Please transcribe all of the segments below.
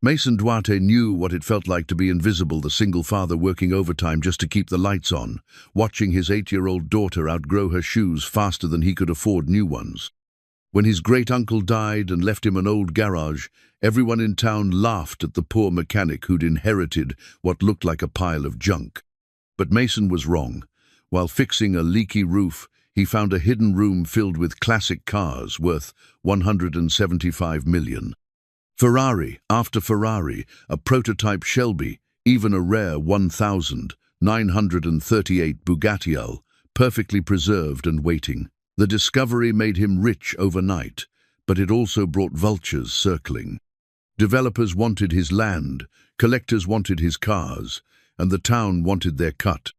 Mason Duarte knew what it felt like to be invisible, the single father working overtime just to keep the lights on, watching his 8-year-old daughter outgrow her shoes faster than he could afford new ones. When his great-uncle died and left him an old garage, everyone in town laughed at the poor mechanic who'd inherited what looked like a pile of junk. But Mason was wrong. While fixing a leaky roof, he found a hidden room filled with classic cars worth $175 million. Ferrari after Ferrari, a prototype Shelby, even a rare 1938 Bugatti, perfectly preserved and waiting. The discovery made him rich overnight, but it also brought vultures circling. Developers wanted his land, collectors wanted his cars, and the town wanted their cut.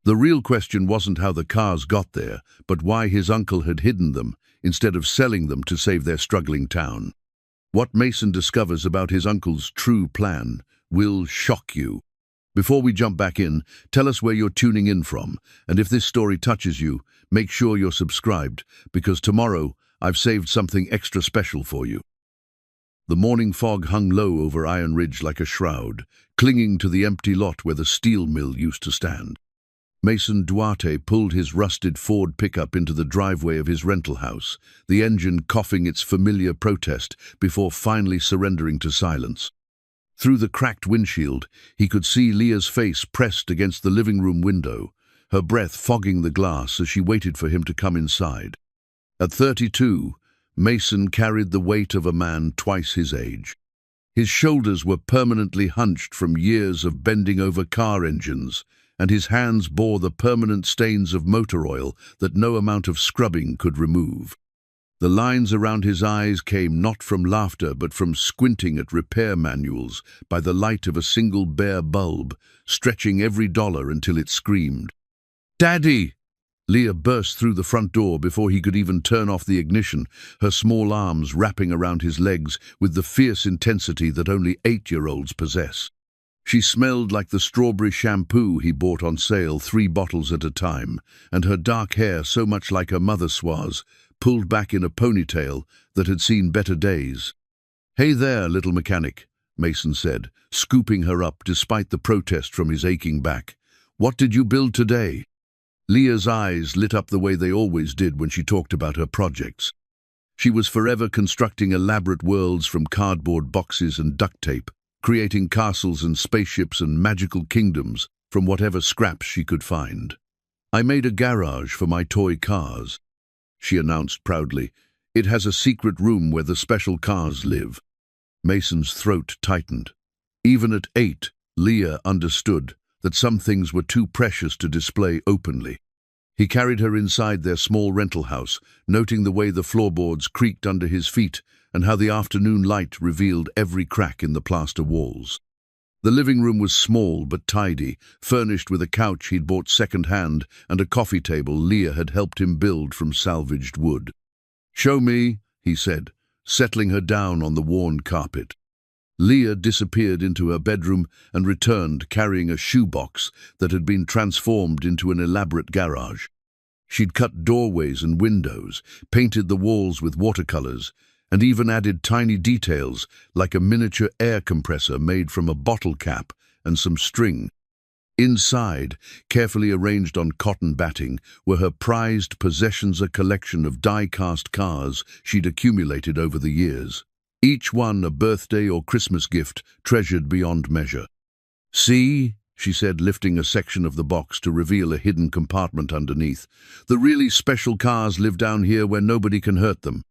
The real question wasn't how the cars got there, but why his uncle had hidden them instead of selling them to save their struggling town. What Mason discovers about his uncle's true plan will shock you. Before we jump back in, tell us where you're tuning in from, and if this story touches you, make sure you're subscribed, because tomorrow I've saved something extra special for you. The morning fog hung low over Iron Ridge like a shroud, clinging to the empty lot where the steel mill used to stand. Mason Duarte pulled his rusted Ford pickup into the driveway of his rental house, the engine coughing its familiar protest before finally surrendering to silence. Through the cracked windshield, he could see Leah's face pressed against the living room window, her breath fogging the glass as she waited for him to come inside. At 32, Mason carried the weight of a man twice his age. His shoulders were permanently hunched from years of bending over car engines, and his hands bore the permanent stains of motor oil that no amount of scrubbing could remove. The lines around his eyes came not from laughter but from squinting at repair manuals by the light of a single bare bulb, stretching every dollar until it screamed. "Daddy!" Leah burst through the front door before he could even turn off the ignition, her small arms wrapping around his legs with the fierce intensity that only 8-year-olds possess. She smelled like the strawberry shampoo he bought on sale 3 bottles at a time, and her dark hair, so much like her mother's was, pulled back in a ponytail that had seen better days. "Hey there, little mechanic," Mason said, scooping her up despite the protest from his aching back. "What did you build today?" Leah's eyes lit up the way they always did when she talked about her projects. She was forever constructing elaborate worlds from cardboard boxes and duct tape, creating castles and spaceships and magical kingdoms from whatever scraps she could find. "I made a garage for my toy cars," she announced proudly. "It has a secret room where the special cars live." Mason's throat tightened. Even at 8, Leah understood that some things were too precious to display openly. He carried her inside their small rental house, noting the way the floorboards creaked under his feet and how the afternoon light revealed every crack in the plaster walls. The living room was small but tidy, furnished with a couch he'd bought second-hand and a coffee table Leah had helped him build from salvaged wood. "Show me," he said, settling her down on the worn carpet. Leah disappeared into her bedroom and returned carrying a shoebox that had been transformed into an elaborate garage. She'd cut doorways and windows, painted the walls with watercolors, and even added tiny details like a miniature air compressor made from a bottle cap and some string. Inside, carefully arranged on cotton batting, were her prized possessions, a collection of die-cast cars she'd accumulated over the years. Each one a birthday or Christmas gift treasured beyond measure. "See?" she said, lifting a section of the box to reveal a hidden compartment underneath. "The really special cars live down here where nobody can hurt them."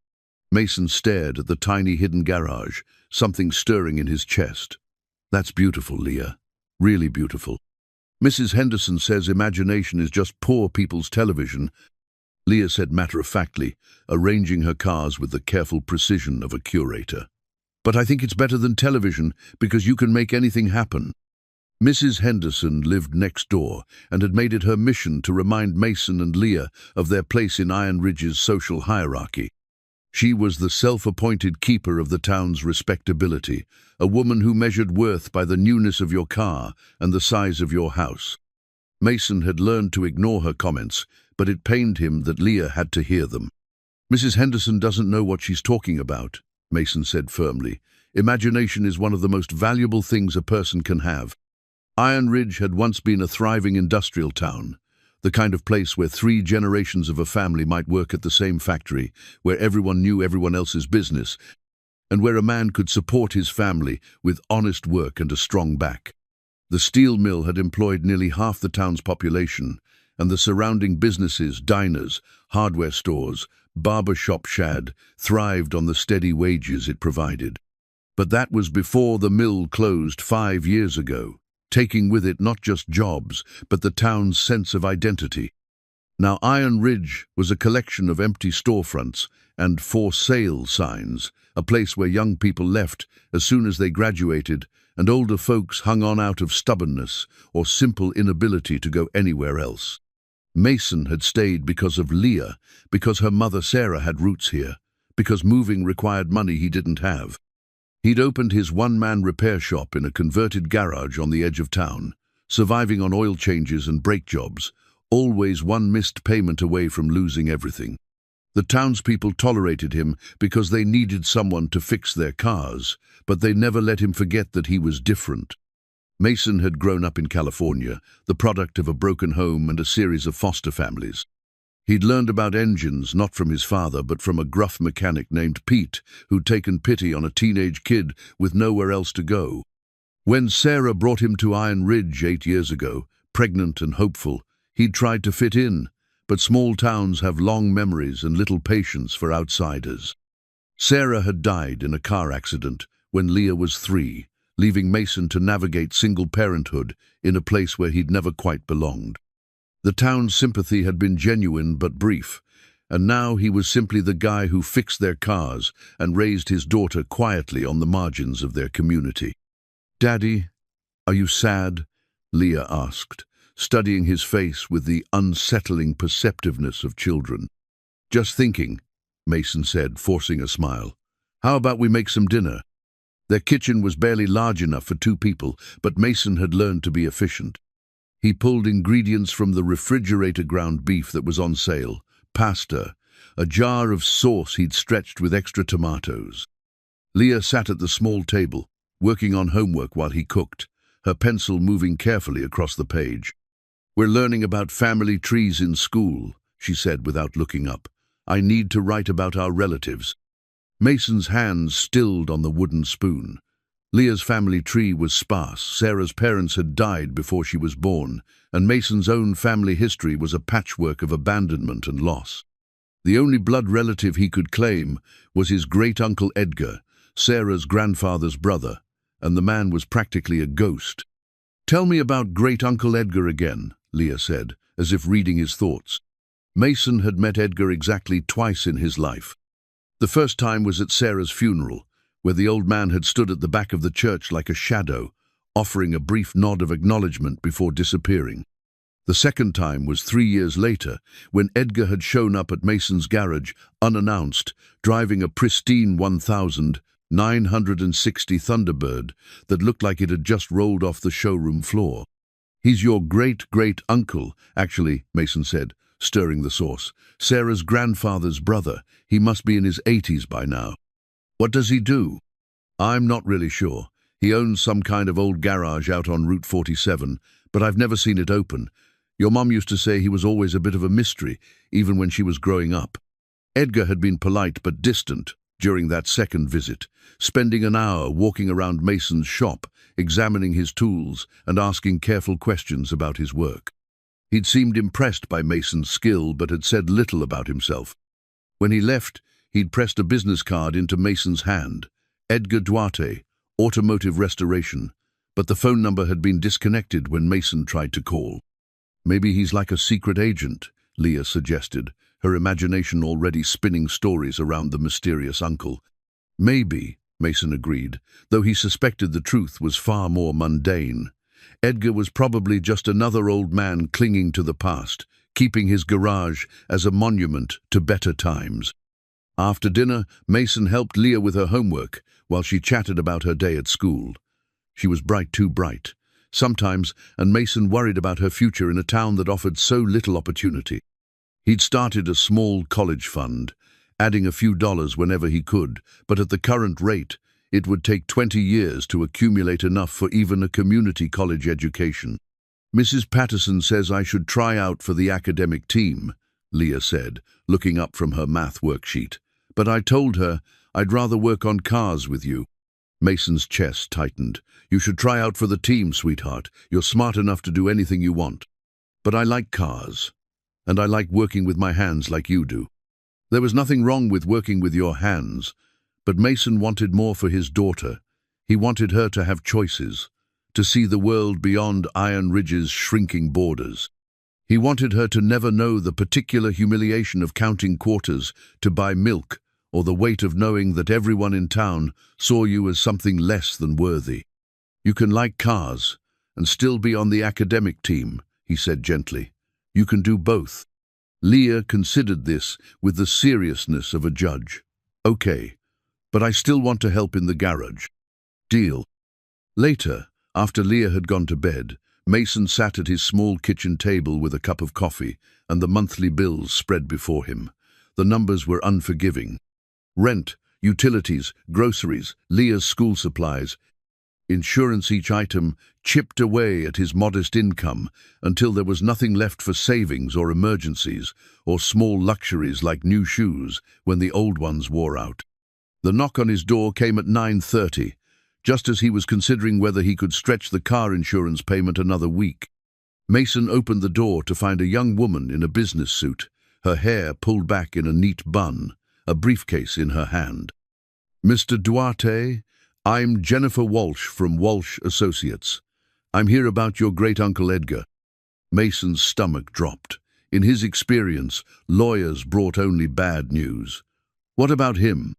Mason stared at the tiny hidden garage, something stirring in his chest. "That's beautiful, Leah. Really beautiful. Mrs. Henderson says imagination is just poor people's television," Leah said matter-of-factly, arranging her cars with the careful precision of a curator. "But I think it's better than television because you can make anything happen." Mrs. Henderson lived next door and had made it her mission to remind Mason and Leah of their place in Iron Ridge's social hierarchy. She was the self-appointed keeper of the town's respectability, a woman who measured worth by the newness of your car and the size of your house. Mason had learned to ignore her comments, but it pained him that Leah had to hear them. "Mrs. Henderson doesn't know what she's talking about," Mason said firmly. Imagination is one of the most valuable things a person can have. Iron Ridge had once been a thriving industrial town, the kind of place where 3 generations of a family might work at the same factory, where everyone knew everyone else's business, and where a man could support his family with honest work and a strong back. The steel mill had employed nearly half the town's population, and the surrounding businesses, diners, hardware stores, barber shop shad, thrived on the steady wages it provided. But that was before the mill closed 5 years ago, taking with it not just jobs, but the town's sense of identity. Now Iron Ridge was a collection of empty storefronts and for sale signs, a place where young people left as soon as they graduated, and older folks hung on out of stubbornness or simple inability to go anywhere else. Mason had stayed because of Leah, because her mother Sarah had roots here, because moving required money he didn't have. He'd opened his one-man repair shop in a converted garage on the edge of town, surviving on oil changes and brake jobs, always one missed payment away from losing everything. The townspeople tolerated him because they needed someone to fix their cars, but they never let him forget that he was different. Mason had grown up in California, the product of a broken home and a series of foster families. He'd learned about engines not from his father but from a gruff mechanic named Pete, who'd taken pity on a teenage kid with nowhere else to go. When Sarah brought him to Iron Ridge 8 years ago, pregnant and hopeful, he'd tried to fit in, but small towns have long memories and little patience for outsiders. Sarah had died in a car accident when Leah was 3, leaving Mason to navigate single parenthood in a place where he'd never quite belonged. The town's sympathy had been genuine but brief, and now he was simply the guy who fixed their cars and raised his daughter quietly on the margins of their community. "Daddy, are you sad?" Leah asked, studying his face with the unsettling perceptiveness of children. "Just thinking," Mason said, forcing a smile. "How about we make some dinner?" Their kitchen was barely large enough for 2 people, but Mason had learned to be efficient. He pulled ingredients from the refrigerator ground beef that was on sale, pasta, a jar of sauce he'd stretched with extra tomatoes. Leah sat at the small table, working on homework while he cooked, her pencil moving carefully across the page. "We're learning about family trees in school," she said without looking up. "I need to write about our relatives." Mason's hands stilled on the wooden spoon. Leah's family tree was sparse. Sarah's parents had died before she was born, and Mason's own family history was a patchwork of abandonment and loss. The only blood relative he could claim was his great-uncle Edgar, Sarah's grandfather's brother, and the man was practically a ghost. "Tell me about great-uncle Edgar again," Leah said, as if reading his thoughts. Mason had met Edgar exactly twice in his life. The first time was at Sarah's funeral, where the old man had stood at the back of the church like a shadow, offering a brief nod of acknowledgement before disappearing. The second time was 3 years later, when Edgar had shown up at Mason's garage, unannounced, driving a pristine 1960 Thunderbird that looked like it had just rolled off the showroom floor. "He's your great-great-uncle, actually," Mason said, stirring the sauce. "Sarah's grandfather's brother. He must be in his 80s by now." "What does he do?" "I'm not really sure. He owns some kind of old garage out on Route 47, but I've never seen it open. Your mom used to say he was always a bit of a mystery, even when she was growing up." Edgar had been polite but distant during that second visit, spending an hour walking around Mason's shop, examining his tools and asking careful questions about his work. He'd seemed impressed by Mason's skill but had said little about himself. When he left, he'd pressed a business card into Mason's hand. "Edgar Duarte, Automotive Restoration," but the phone number had been disconnected when Mason tried to call. "Maybe he's like a secret agent," Leah suggested, her imagination already spinning stories around the mysterious uncle. "Maybe," Mason agreed, though he suspected the truth was far more mundane. Edgar was probably just another old man clinging to the past, keeping his garage as a monument to better times. After dinner, Mason helped Leah with her homework while she chatted about her day at school. She was too bright, sometimes, and Mason worried about her future in a town that offered so little opportunity. He'd started a small college fund, adding a few dollars whenever he could, but at the current rate, It would take 20 years to accumulate enough for even a community college education. Mrs. Patterson says I should try out for the academic team, Leah said, looking up from her math worksheet. But I told her I'd rather work on cars with you. Mason's chest tightened. You should try out for the team, sweetheart. You're smart enough to do anything you want. But I like cars, and I like working with my hands like you do. There was nothing wrong with working with your hands, but Mason wanted more for his daughter. He wanted her to have choices, to see the world beyond Iron Ridge's shrinking borders. He wanted her to never know the particular humiliation of counting quarters to buy milk, or the weight of knowing that everyone in town saw you as something less than worthy. You can like cars and still be on the academic team, he said gently. You can do both. Leah considered this with the seriousness of a judge. Okay, but I still want to help in the garage. Deal. Later, after Leah had gone to bed, Mason sat at his small kitchen table with a cup of coffee and the monthly bills spread before him. The numbers were unforgiving. Rent, utilities, groceries, Leah's school supplies, insurance, each item chipped away at his modest income until there was nothing left for savings or emergencies or small luxuries like new shoes when the old ones wore out. The knock on his door came at 9:30, just as he was considering whether he could stretch the car insurance payment another week. Mason opened the door to find a young woman in a business suit, her hair pulled back in a neat bun, a briefcase in her hand. Mr. Duarte, I'm Jennifer Walsh from Walsh Associates. I'm here about your great-uncle Edgar. Mason's stomach dropped. In his experience, lawyers brought only bad news. What about him?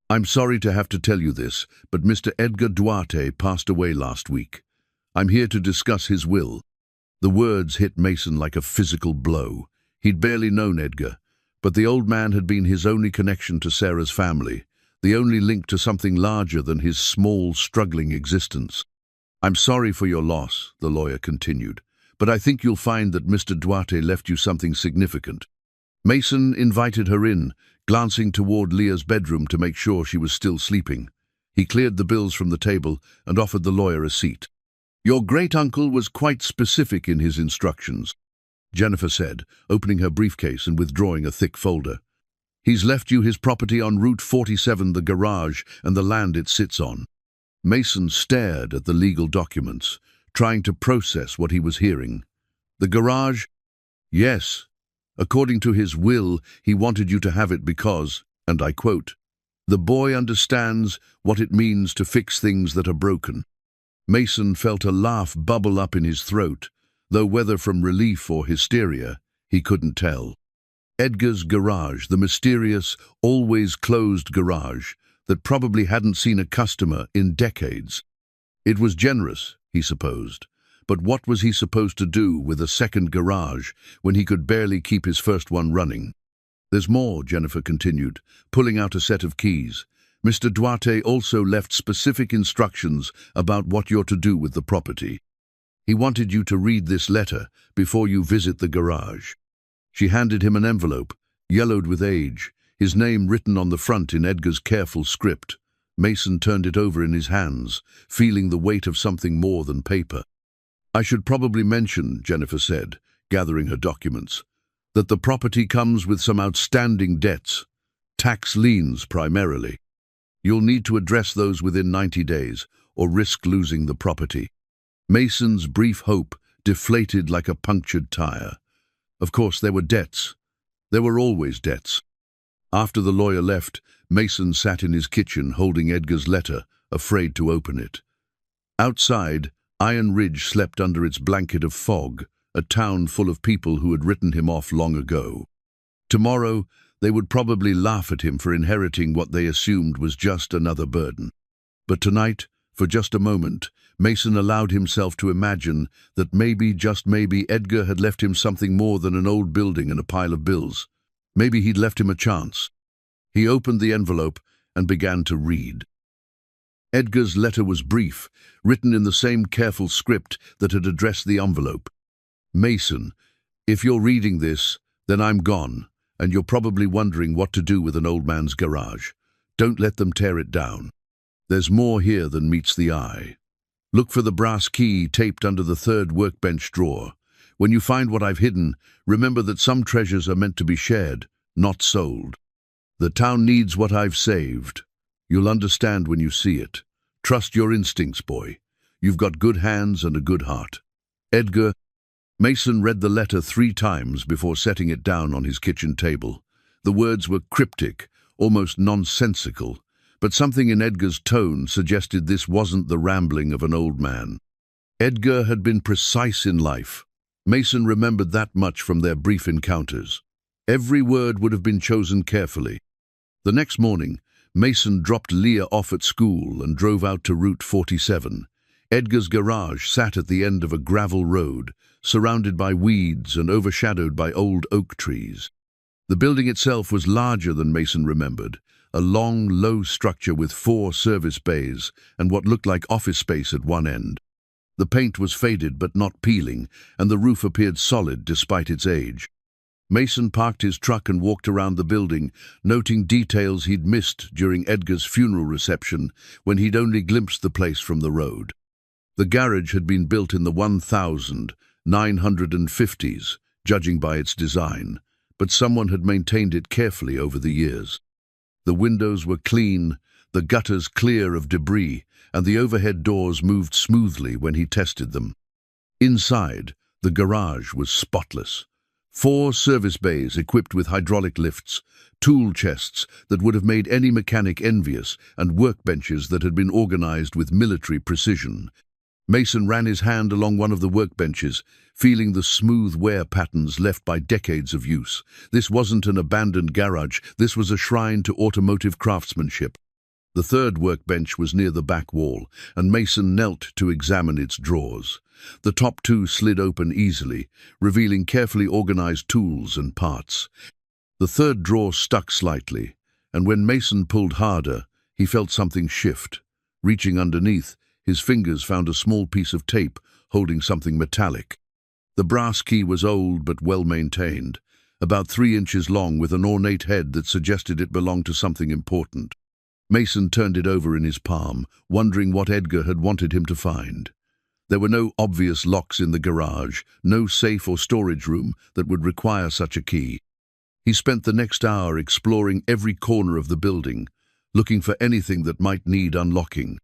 I'm sorry to have to tell you this, but Mr. Edgar Duarte passed away last week. I'm here to discuss his will. The words hit Mason like a physical blow. He'd barely known Edgar, but the old man had been his only connection to Sarah's family, the only link to something larger than his small, struggling existence. I'm sorry for your loss, the lawyer continued, but I think you'll find that Mr. Duarte left you something significant. Mason invited her in, glancing toward Leah's bedroom to make sure she was still sleeping. He cleared the bills from the table and offered the lawyer a seat. Your great-uncle was quite specific in his instructions, Jennifer said, opening her briefcase and withdrawing a thick folder. He's left you his property on Route 47, the garage, and the land it sits on. Mason stared at the legal documents, trying to process what he was hearing. The garage? Yes. According to his will, he wanted you to have it because, and I quote, the boy understands what it means to fix things that are broken. Mason felt a laugh bubble up in his throat, though whether from relief or hysteria, he couldn't tell. Edgar's garage, the mysterious, always closed garage that probably hadn't seen a customer in decades. It was generous, he supposed, but what was he supposed to do with a second garage when he could barely keep his first one running? There's more, Jennifer continued, pulling out a set of keys. Mr. Duarte also left specific instructions about what you're to do with the property. He wanted you to read this letter before you visit the garage. She handed him an envelope, yellowed with age, his name written on the front in Edgar's careful script. Mason turned it over in his hands, feeling the weight of something more than paper. I should probably mention, Jennifer said, gathering her documents, that the property comes with some outstanding debts, tax liens primarily. You'll need to address those within 90 days, or risk losing the property. Mason's brief hope deflated like a punctured tire. Of course, there were debts. There were always debts. After the lawyer left, Mason sat in his kitchen holding Edgar's letter, afraid to open it. Outside, Iron Ridge slept under its blanket of fog, a town full of people who had written him off long ago. Tomorrow, they would probably laugh at him for inheriting what they assumed was just another burden. But tonight, for just a moment, Mason allowed himself to imagine that maybe, just maybe, Edgar had left him something more than an old building and a pile of bills. Maybe he'd left him a chance. He opened the envelope and began to read. Edgar's letter was brief, written in the same careful script that had addressed the envelope. Mason, if you're reading this, then I'm gone, and you're probably wondering what to do with an old man's garage. Don't let them tear it down. There's more here than meets the eye. Look for the brass key taped under the third workbench drawer. When you find what I've hidden, remember that some treasures are meant to be shared, not sold. The town needs what I've saved. You'll understand when you see it. Trust your instincts, boy. You've got good hands and a good heart. Edgar. Mason read the letter 3 times before setting it down on his kitchen table. The words were cryptic, almost nonsensical, but something in Edgar's tone suggested this wasn't the rambling of an old man. Edgar had been precise in life. Mason remembered that much from their brief encounters. Every word would have been chosen carefully. The next morning, Mason dropped Leah off at school and drove out to Route 47. Edgar's garage sat at the end of a gravel road, surrounded by weeds and overshadowed by old oak trees. The building itself was larger than Mason remembered, a long, low structure with 4 service bays and what looked like office space at one end. The paint was faded but not peeling, and the roof appeared solid despite its age. Mason parked his truck and walked around the building, noting details he'd missed during Edgar's funeral reception when he'd only glimpsed the place from the road. The garage had been built in the 1950s, judging by its design, but someone had maintained it carefully over the years. The windows were clean, the gutters clear of debris, and the overhead doors moved smoothly when he tested them. Inside, the garage was spotless. 4 service bays equipped with hydraulic lifts, tool chests that would have made any mechanic envious, and workbenches that had been organized with military precision. Mason ran his hand along one of the workbenches, feeling the smooth wear patterns left by decades of use. This wasn't an abandoned garage, this was a shrine to automotive craftsmanship. The third workbench was near the back wall, and Mason knelt to examine its drawers. The top 2 slid open easily, revealing carefully organized tools and parts. The third drawer stuck slightly, and when Mason pulled harder, he felt something shift. Reaching underneath, his fingers found a small piece of tape holding something metallic. The brass key was old but well-maintained, about 3 inches long with an ornate head that suggested it belonged to something important. Mason turned it over in his palm, wondering what Edgar had wanted him to find. There were no obvious locks in the garage, no safe or storage room that would require such a key. He spent the next hour exploring every corner of the building, looking for anything that might need unlocking.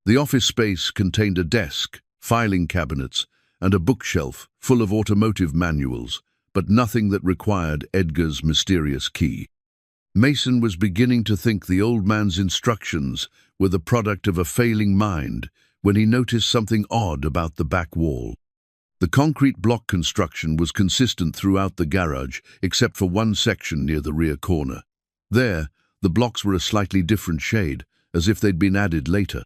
The office space contained a desk, filing cabinets, and a bookshelf full of automotive manuals, but nothing that required Edgar's mysterious key. Mason was beginning to think the old man's instructions were the product of a failing mind when he noticed something odd about the back wall. The concrete block construction was consistent throughout the garage, except for one section near the rear corner. There, the blocks were a slightly different shade, as if they'd been added later.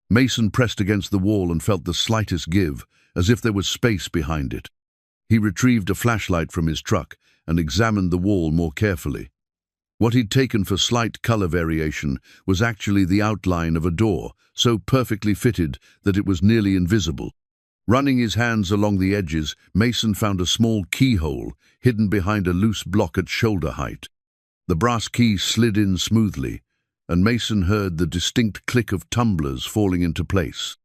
Mason pressed against the wall and felt the slightest give, as if there was space behind it. He retrieved a flashlight from his truck and examined the wall more carefully. What he'd taken for slight color variation was actually the outline of a door, so perfectly fitted that it was nearly invisible. Running his hands along the edges, Mason found a small keyhole hidden behind a loose block at shoulder height. The brass key slid in smoothly, and Mason heard the distinct click of tumblers falling into place.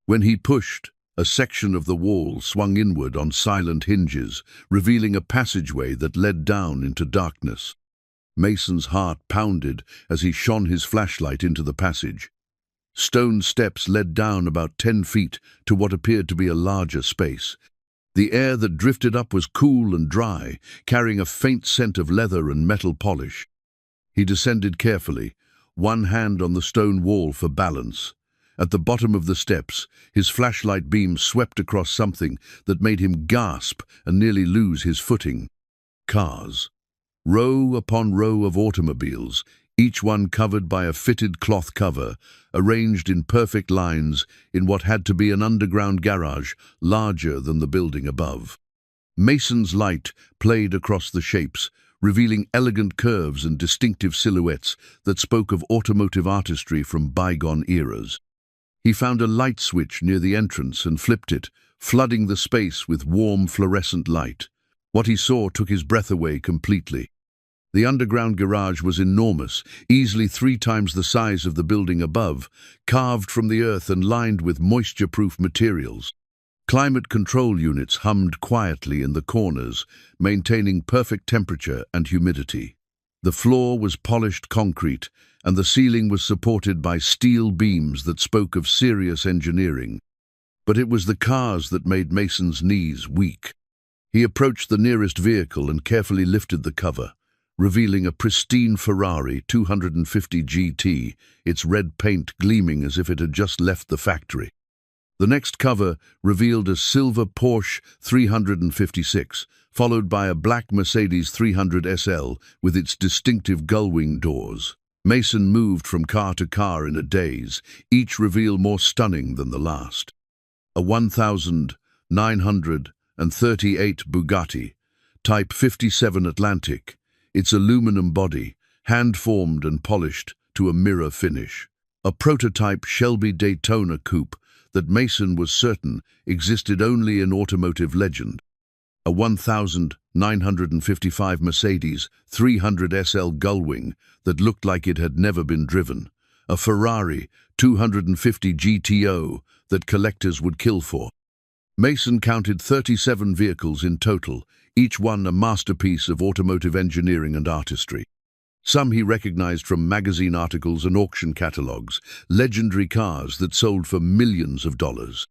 When he pushed, a section of the wall swung inward on silent hinges, revealing a passageway that led down into darkness. Mason's heart pounded as he shone his flashlight into the passage. Stone steps led down about 10 feet to what appeared to be a larger space. The air that drifted up was cool and dry, carrying a faint scent of leather and metal polish. He descended carefully, one hand on the stone wall for balance. At the bottom of the steps, his flashlight beam swept across something that made him gasp and nearly lose his footing. Cars. Row upon row of automobiles, each one covered by a fitted cloth cover, arranged in perfect lines in what had to be an underground garage larger than the building above. Mason's light played across the shapes, revealing elegant curves and distinctive silhouettes that spoke of automotive artistry from bygone eras. He found a light switch near the entrance and flipped it, flooding the space with warm fluorescent light. What he saw took his breath away completely. The underground garage was enormous, easily 3 times the size of the building above, carved from the earth and lined with moisture-proof materials. Climate control units hummed quietly in the corners, maintaining perfect temperature and humidity. The floor was polished concrete, and the ceiling was supported by steel beams that spoke of serious engineering. But it was the cars that made Mason's knees weak. He approached the nearest vehicle and carefully lifted the cover, revealing a pristine Ferrari 250 GT, its red paint gleaming as if it had just left the factory. The next cover revealed a silver Porsche 356, followed by a black Mercedes 300 SL with its distinctive gull-wing doors. Mason moved from car to car in a daze, each reveal more stunning than the last. A 1938 Bugatti, Type 57 Atlantic, its aluminum body, hand-formed and polished to a mirror finish. A prototype Shelby Daytona coupe that Mason was certain existed only in automotive legend. A 1955 Mercedes 300 SL Gullwing that looked like it had never been driven. A Ferrari 250 GTO that collectors would kill for. Mason counted 37 vehicles in total, each one a masterpiece of automotive engineering and artistry. Some he recognized from magazine articles and auction catalogs, legendary cars that sold for millions of dollars.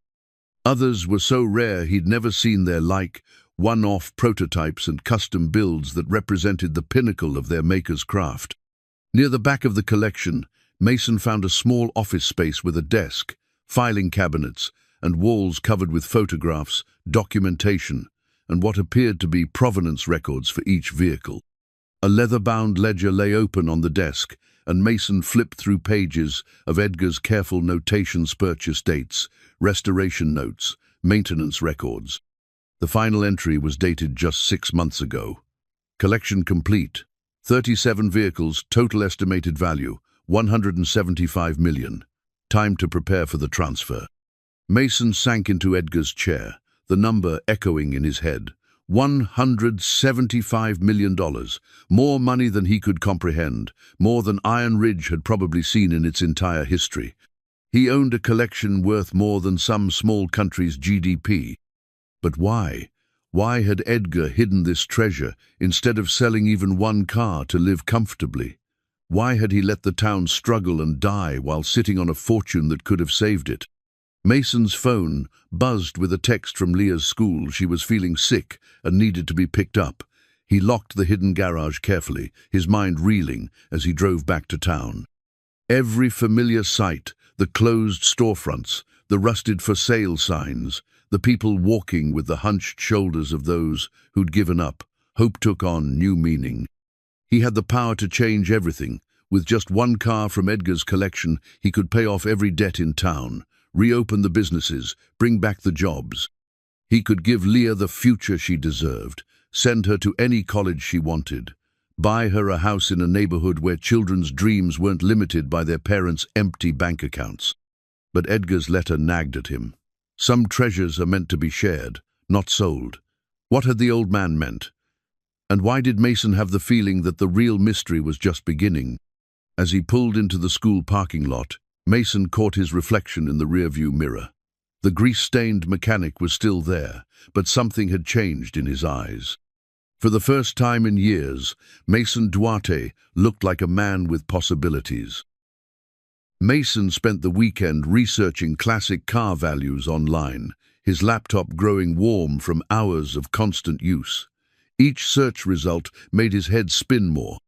Others were so rare he'd never seen their like, one-off prototypes and custom builds that represented the pinnacle of their maker's craft. Near the back of the collection, Mason found a small office space with a desk, filing cabinets, and walls covered with photographs, documentation, and what appeared to be provenance records for each vehicle. A leather-bound ledger lay open on the desk, and Mason flipped through pages of Edgar's careful notations, purchase dates, restoration notes, maintenance records. The final entry was dated just 6 months ago. Collection complete. 37 vehicles, total estimated value, $175 million. Time to prepare for the transfer. Mason sank into Edgar's chair, the number echoing in his head. $175 million, more money than he could comprehend, more than Iron Ridge had probably seen in its entire history. He owned a collection worth more than some small country's GDP. But why? Why had Edgar hidden this treasure instead of selling even one car to live comfortably? Why had he let the town struggle and die while sitting on a fortune that could have saved it? Mason's phone buzzed with a text from Leah's school. She was feeling sick and needed to be picked up. He locked the hidden garage carefully, his mind reeling as he drove back to town. Every familiar sight, the closed storefronts, the rusted for sale signs, the people walking with the hunched shoulders of those who'd given up, hope took on new meaning. He had the power to change everything. With just one car from Edgar's collection, he could pay off every debt in town, reopen the businesses, bring back the jobs. He could give Leah the future she deserved, send her to any college she wanted, buy her a house in a neighborhood where children's dreams weren't limited by their parents' empty bank accounts. But Edgar's letter nagged at him. Some treasures are meant to be shared, not sold. What had the old man meant? And why did Mason have the feeling that the real mystery was just beginning? As he pulled into the school parking lot, Mason caught his reflection in the rearview mirror. The grease-stained mechanic was still there, but something had changed in his eyes. For the first time in years, Mason Duarte looked like a man with possibilities. Mason spent the weekend researching classic car values online, his laptop growing warm from hours of constant use. Each search result made his head spin more.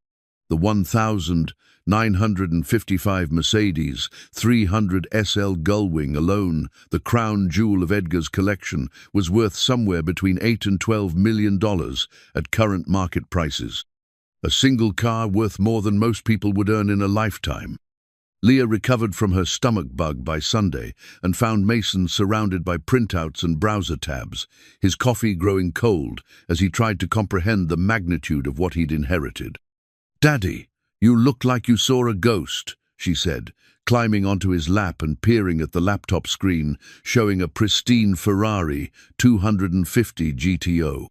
The 1955 Mercedes 300 SL Gullwing alone, the crown jewel of Edgar's collection, was worth somewhere between $8 and $12 million at current market prices. A single car worth more than most people would earn in a lifetime. Leah recovered from her stomach bug by Sunday and found Mason surrounded by printouts and browser tabs, his coffee growing cold as he tried to comprehend the magnitude of what he'd inherited. "Daddy, you look like you saw a ghost," she said, climbing onto his lap and peering at the laptop screen, showing a pristine Ferrari 250 GTO.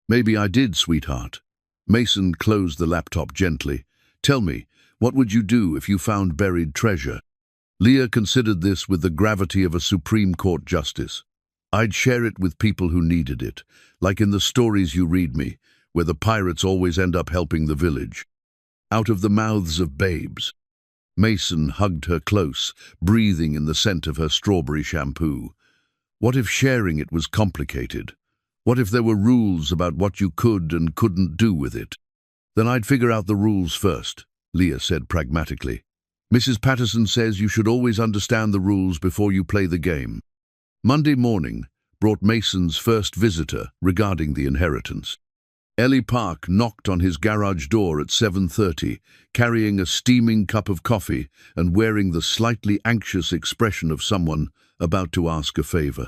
"Maybe I did, sweetheart. Mason closed the laptop gently. Tell me, what would you do if you found buried treasure? Leah considered this with the gravity of a Supreme Court justice. I'd share it with people who needed it, like in the stories you read me, where the pirates always end up helping the village. Out of the mouths of babes. Mason hugged her close, breathing in the scent of her strawberry shampoo. What if sharing it was complicated? What if there were rules about what you could and couldn't do with it? Then I'd figure out the rules first, Leah said pragmatically. Mrs. Patterson says you should always understand the rules before you play the game. Monday morning brought Mason's first visitor regarding the inheritance. Ellie Park knocked on his garage door at 7:30, carrying a steaming cup of coffee and wearing the slightly anxious expression of someone about to ask a favor.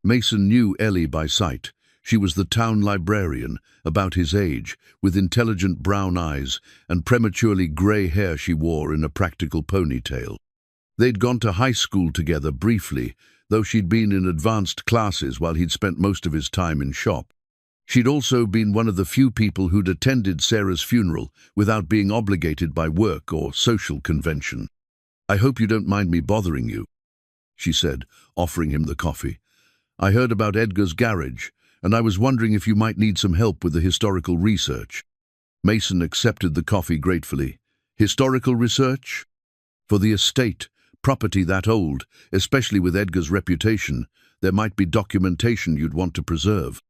Mason knew Ellie by sight. She was the town librarian, about his age, with intelligent brown eyes and prematurely grey hair she wore in a practical ponytail. They'd gone to high school together briefly, though she'd been in advanced classes while he'd spent most of his time in shop. She'd also been one of the few people who'd attended Sarah's funeral without being obligated by work or social convention. I hope you don't mind me bothering you, she said, offering him the coffee. I heard about Edgar's garage, and I was wondering if you might need some help with the historical research. Mason accepted the coffee gratefully. Historical research? For the estate, property that old, especially with Edgar's reputation, there might be documentation you'd want to preserve.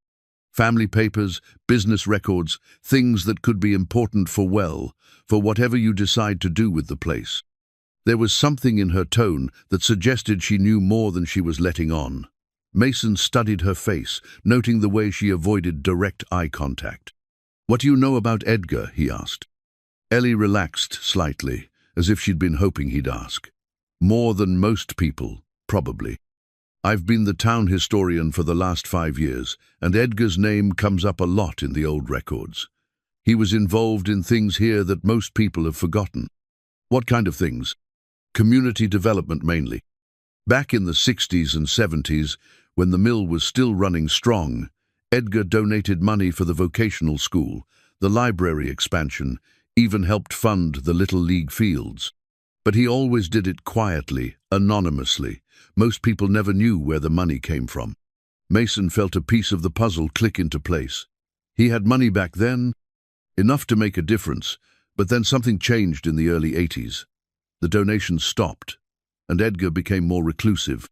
Family papers, business records, things that could be important for whatever you decide to do with the place. There was something in her tone that suggested she knew more than she was letting on. Mason studied her face, noting the way she avoided direct eye contact. What do you know about Edgar? He asked. Ellie relaxed slightly, as if she'd been hoping he'd ask. More than most people, probably. I've been the town historian for the last 5 years, and Edgar's name comes up a lot in the old records. He was involved in things here that most people have forgotten. What kind of things? Community development mainly. Back in the 60s and 70s, when the mill was still running strong, Edgar donated money for the vocational school, the library expansion, even helped fund the Little League fields. But he always did it quietly, anonymously. Most people never knew where the money came from. Mason felt a piece of the puzzle click into place. He had money back then, enough to make a difference, but then something changed in the early 80s. The donations stopped, and Edgar became more reclusive.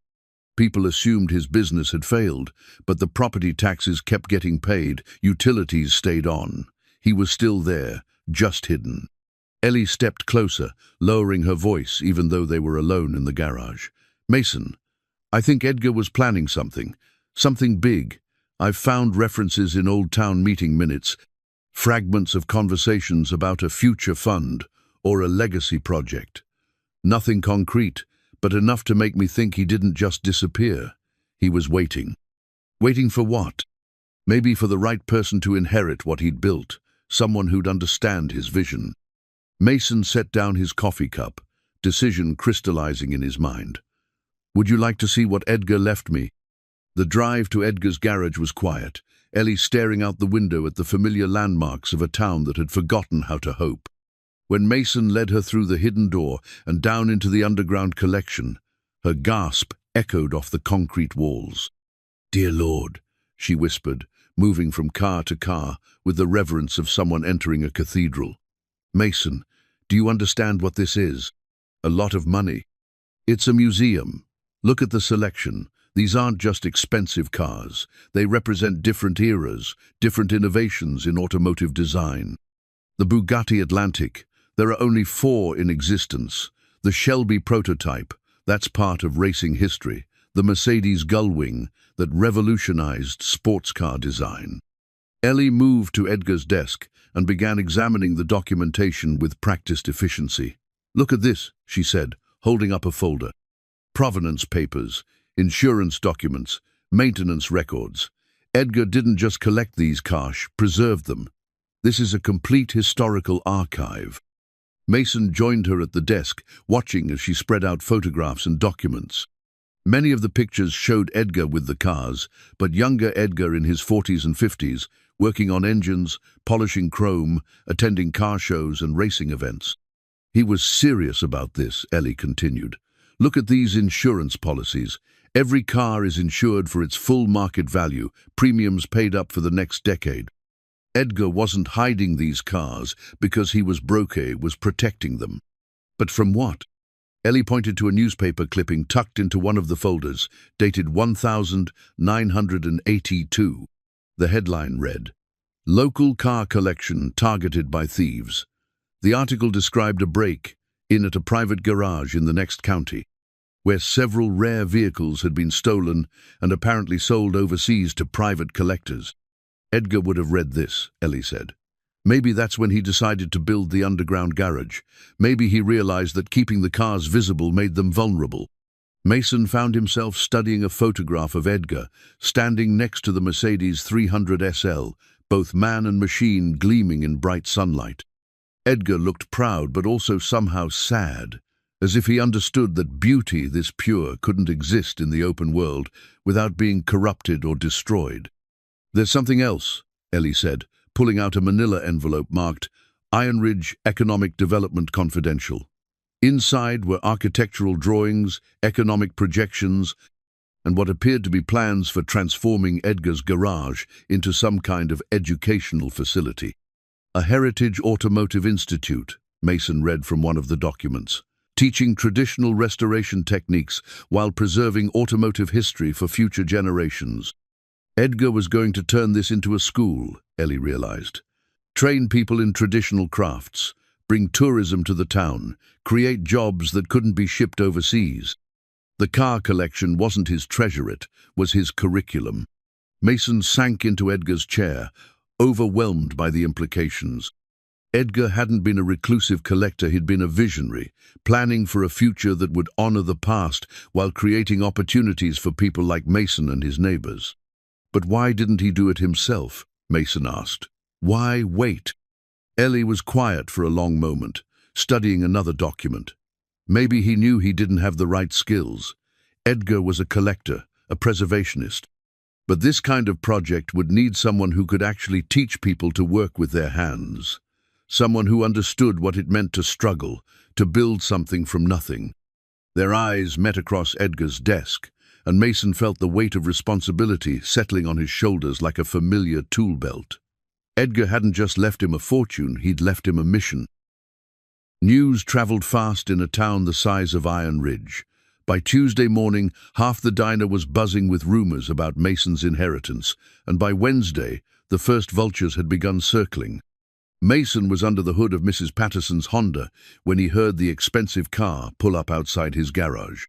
People assumed his business had failed, but the property taxes kept getting paid, utilities stayed on. He was still there, just hidden. Ellie stepped closer, lowering her voice even though they were alone in the garage. Mason, I think Edgar was planning something big. I've found references in old town meeting minutes, fragments of conversations about a future fund or a legacy project. Nothing concrete, but enough to make me think he didn't just disappear. He was waiting. Waiting for what? Maybe for the right person to inherit what he'd built, someone who'd understand his vision. Mason set down his coffee cup, decision crystallizing in his mind. Would you like to see what Edgar left me? The drive to Edgar's garage was quiet, Ellie staring out the window at the familiar landmarks of a town that had forgotten how to hope. When Mason led her through the hidden door and down into the underground collection, her gasp echoed off the concrete walls. Dear Lord, she whispered, moving from car to car with the reverence of someone entering a cathedral. Mason, do you understand what this is? A lot of money. It's a museum. Look at the selection. These aren't just expensive cars. They represent different eras, different innovations in automotive design. The Bugatti Atlantic. There are only 4 in existence. The Shelby prototype, that's part of racing history. The Mercedes Gullwing, that revolutionized sports car design. Ellie moved to Edgar's desk and began examining the documentation with practiced efficiency. Look at this, she said, holding up a folder. Provenance papers, insurance documents, maintenance records. Edgar didn't just collect these cash, preserved them. This is a complete historical archive. Mason joined her at the desk, watching as she spread out photographs and documents. Many of the pictures showed Edgar with the cars, but younger Edgar in his 40s and 50s, working on engines, polishing chrome, attending car shows and racing events. He was serious about this, Ellie continued. Look at these insurance policies. Every car is insured for its full market value, premiums paid up for the next decade. Edgar wasn't hiding these cars because he was was protecting them. But from what? Ellie pointed to a newspaper clipping tucked into one of the folders, dated 1982. The headline read, "Local car collection targeted by thieves." The article described a break-in at a private garage in the next county, where several rare vehicles had been stolen and apparently sold overseas to private collectors. Edgar would have read this, Ellie said. Maybe that's when he decided to build the underground garage. Maybe he realized that keeping the cars visible made them vulnerable. Mason found himself studying a photograph of Edgar, standing next to the Mercedes 300 SL, both man and machine gleaming in bright sunlight. Edgar looked proud but also somehow sad, as if he understood that beauty this pure couldn't exist in the open world without being corrupted or destroyed. "There's something else," Ellie said, pulling out a manila envelope marked Iron Ridge Economic Development Confidential. Inside were architectural drawings, economic projections, and what appeared to be plans for transforming Edgar's garage into some kind of educational facility. A heritage automotive institute, Mason read from one of the documents, teaching traditional restoration techniques while preserving automotive history for future generations. Edgar was going to turn this into a school, Ellie realized. Train people in traditional crafts, bring tourism to the town, create jobs that couldn't be shipped overseas. The car collection wasn't his treasure, it was his curriculum. Mason sank into Edgar's chair, overwhelmed by the implications. Edgar hadn't been a reclusive collector, he'd been a visionary, planning for a future that would honor the past while creating opportunities for people like Mason and his neighbors. But why didn't he do it himself? Mason asked. Why wait? Ellie was quiet for a long moment, studying another document. Maybe he knew he didn't have the right skills. Edgar was a collector, a preservationist. But this kind of project would need someone who could actually teach people to work with their hands. Someone who understood what it meant to struggle, to build something from nothing. Their eyes met across Edgar's desk, and Mason felt the weight of responsibility settling on his shoulders like a familiar tool belt. Edgar hadn't just left him a fortune, he'd left him a mission. News traveled fast in a town the size of Iron Ridge. By Tuesday morning, half the diner was buzzing with rumors about Mason's inheritance, and by Wednesday, the first vultures had begun circling. Mason was under the hood of Mrs. Patterson's Honda when he heard the expensive car pull up outside his garage.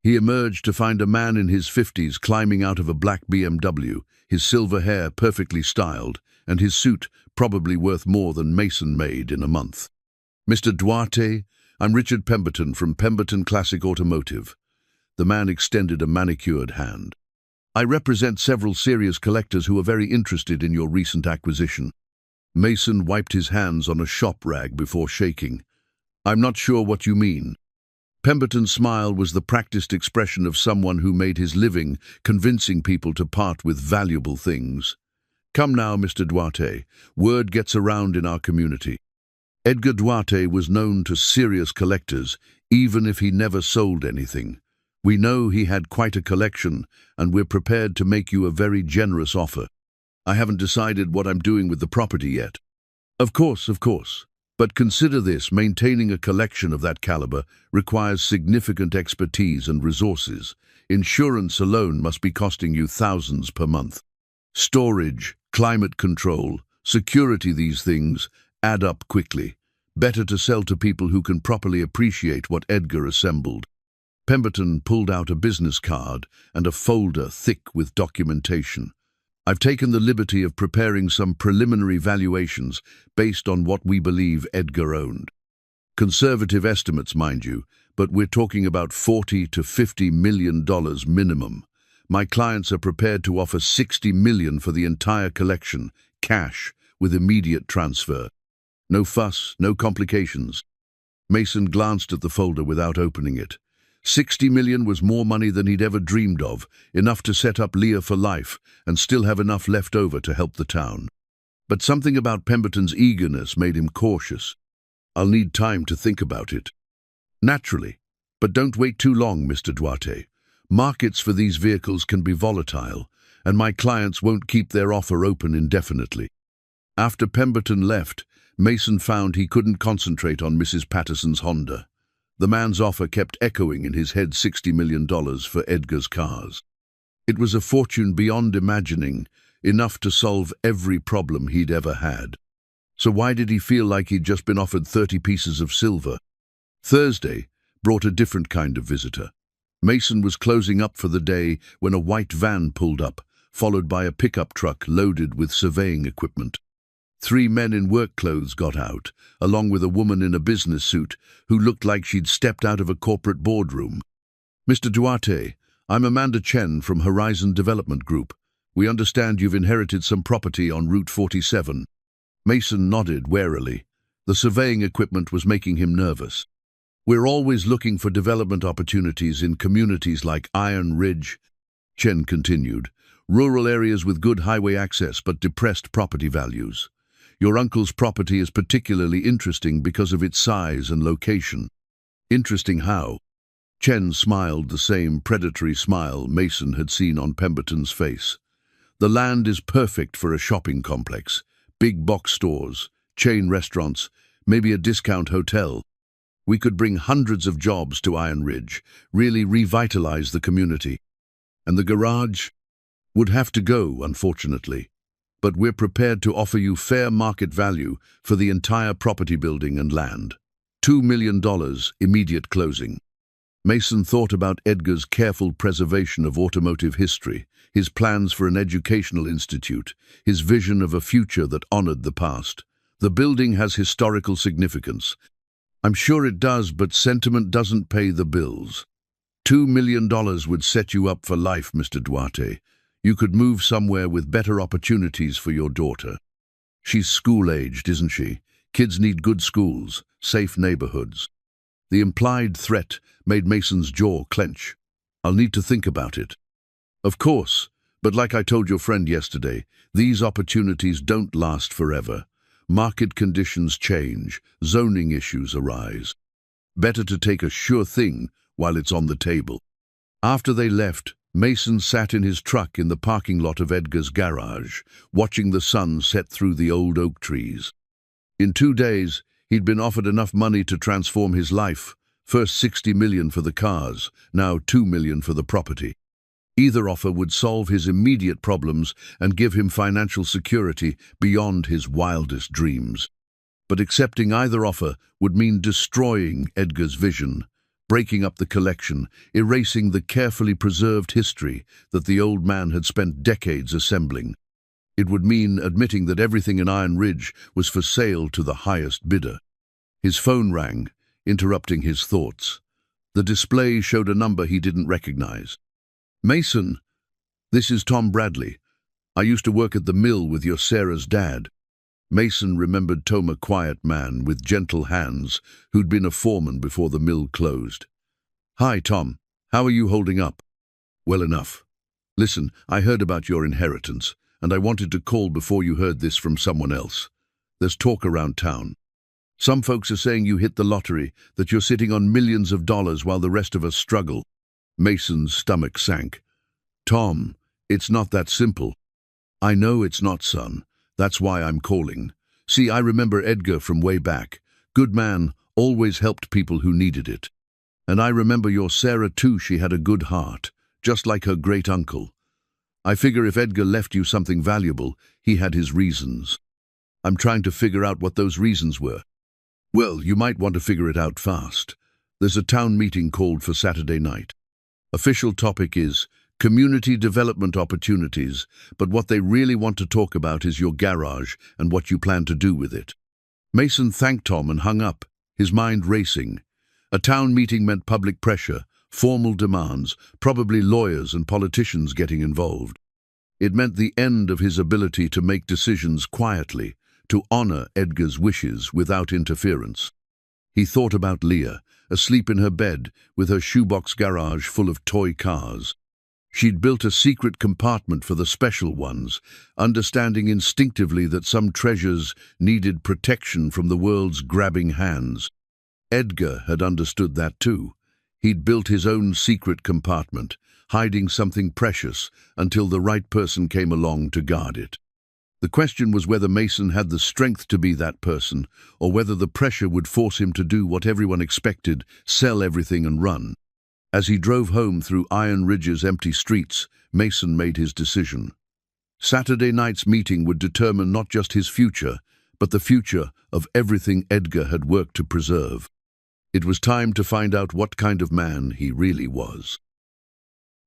He emerged to find a man in his 50s climbing out of a black BMW, his silver hair perfectly styled, and his suit probably worth more than Mason made in a month. "Mr. Duarte, I'm Richard Pemberton from Pemberton Classic Automotive." The man extended a manicured hand. "I represent several serious collectors who are very interested in your recent acquisition." Mason wiped his hands on a shop rag before shaking. "I'm not sure what you mean." Pemberton's smile was the practiced expression of someone who made his living convincing people to part with valuable things. "Come now, Mr. Duarte, word gets around in our community. Edgar Duarte was known to serious collectors, even if he never sold anything. We know he had quite a collection, and we're prepared to make you a very generous offer. I haven't decided what I'm doing with the property yet." Of course. But consider this, maintaining a collection of that caliber requires significant expertise and resources. Insurance alone must be costing you thousands per month. Storage, climate control, security, these things add up quickly. Better to sell to people who can properly appreciate what Edgar assembled. Pemberton pulled out a business card and a folder thick with documentation. "I've taken the liberty of preparing some preliminary valuations based on what we believe Edgar owned. Conservative estimates, mind you, but we're talking about $40 to $50 million minimum. My clients are prepared to offer $60 million for the entire collection, cash, with immediate transfer. No fuss, no complications." Mason glanced at the folder without opening it. $60 million was more money than he'd ever dreamed of, enough to set up Leah for life and still have enough left over to help the town. But something about Pemberton's eagerness made him cautious. "I'll need time to think about it." "Naturally. But don't wait too long, Mr. Duarte. Markets for these vehicles can be volatile, and my clients won't keep their offer open indefinitely." After Pemberton left, Mason found he couldn't concentrate on Mrs. Patterson's Honda. The man's offer kept echoing in his head, $60 million for Edgar's cars. It was a fortune beyond imagining, enough to solve every problem he'd ever had. So why did he feel like he'd just been offered 30 pieces of silver? Thursday brought a different kind of visitor. Mason was closing up for the day when a white van pulled up, followed by a pickup truck loaded with surveying equipment. 3 men in work clothes got out, along with a woman in a business suit who looked like she'd stepped out of a corporate boardroom. "Mr. Duarte, I'm Amanda Chen from Horizon Development Group. We understand you've inherited some property on Route 47. Mason nodded warily. The surveying equipment was making him nervous. "We're always looking for development opportunities in communities like Iron Ridge," Chen continued. "Rural areas with good highway access but depressed property values. Your uncle's property is particularly interesting because of its size and location." "Interesting how?" Chen smiled, the same predatory smile Mason had seen on Pemberton's face. "The land is perfect for a shopping complex. Big box stores, chain restaurants, maybe a discount hotel. We could bring hundreds of jobs to Iron Ridge, really revitalize the community. And the garage would have to go, unfortunately. But we're prepared to offer you fair market value for the entire property building and land. $2 million, immediate closing." Mason thought about Edgar's careful preservation of automotive history, his plans for an educational institute, his vision of a future that honored the past. "The building has historical significance." "I'm sure it does, but sentiment doesn't pay the bills. $2 million would set you up for life, Mr. Duarte. You could move somewhere with better opportunities for your daughter. She's school-aged, isn't she? Kids need good schools, safe neighborhoods." The implied threat made Mason's jaw clench. "I'll need to think about it." "Of course, but like I told your friend yesterday, these opportunities don't last forever. Market conditions change, zoning issues arise. Better to take a sure thing while it's on the table." After they left, Mason sat in his truck in the parking lot of Edgar's garage, watching the sun set through the old oak trees. In 2 days, he'd been offered enough money to transform his life. First $60 million for the cars, now $2 million for the property. Either offer would solve his immediate problems and give him financial security beyond his wildest dreams. But accepting either offer would mean destroying Edgar's vision, breaking up the collection, erasing the carefully preserved history that the old man had spent decades assembling. It would mean admitting that everything in Iron Ridge was for sale to the highest bidder. His phone rang, interrupting his thoughts. The display showed a number he didn't recognize. "Mason, this is Tom Bradley. I used to work at the mill with your Sarah's dad." Mason remembered Tom, a quiet man with gentle hands who'd been a foreman before the mill closed. "Hi, Tom. How are you holding up?" "Well enough. Listen, I heard about your inheritance, and I wanted to call before you heard this from someone else. There's talk around town. Some folks are saying you hit the lottery, that you're sitting on millions of dollars while the rest of us struggle." Mason's stomach sank. "Tom, it's not that simple." "I know it's not, son. That's why I'm calling. See, I remember Edgar from way back. Good man, always helped people who needed it. And I remember your Sarah too. She had a good heart, just like her great uncle. I figure if Edgar left you something valuable, he had his reasons. I'm trying to figure out what those reasons were." "Well, you might want to figure it out fast. There's a town meeting called for Saturday night. Official topic is community development opportunities, but what they really want to talk about is your garage and what you plan to do with it." Mason thanked Tom and hung up, his mind racing. A town meeting meant public pressure, formal demands, probably lawyers and politicians getting involved. It meant the end of his ability to make decisions quietly, to honor Edgar's wishes without interference. He thought about Leah, asleep in her bed with her shoebox garage full of toy cars. She'd built a secret compartment for the special ones, understanding instinctively that some treasures needed protection from the world's grabbing hands. Edgar had understood that too. He'd built his own secret compartment, hiding something precious until the right person came along to guard it. The question was whether Mason had the strength to be that person, or whether the pressure would force him to do what everyone expected, sell everything and run. As he drove home through Iron Ridge's empty streets, Mason made his decision. Saturday night's meeting would determine not just his future, but the future of everything Edgar had worked to preserve. It was time to find out what kind of man he really was.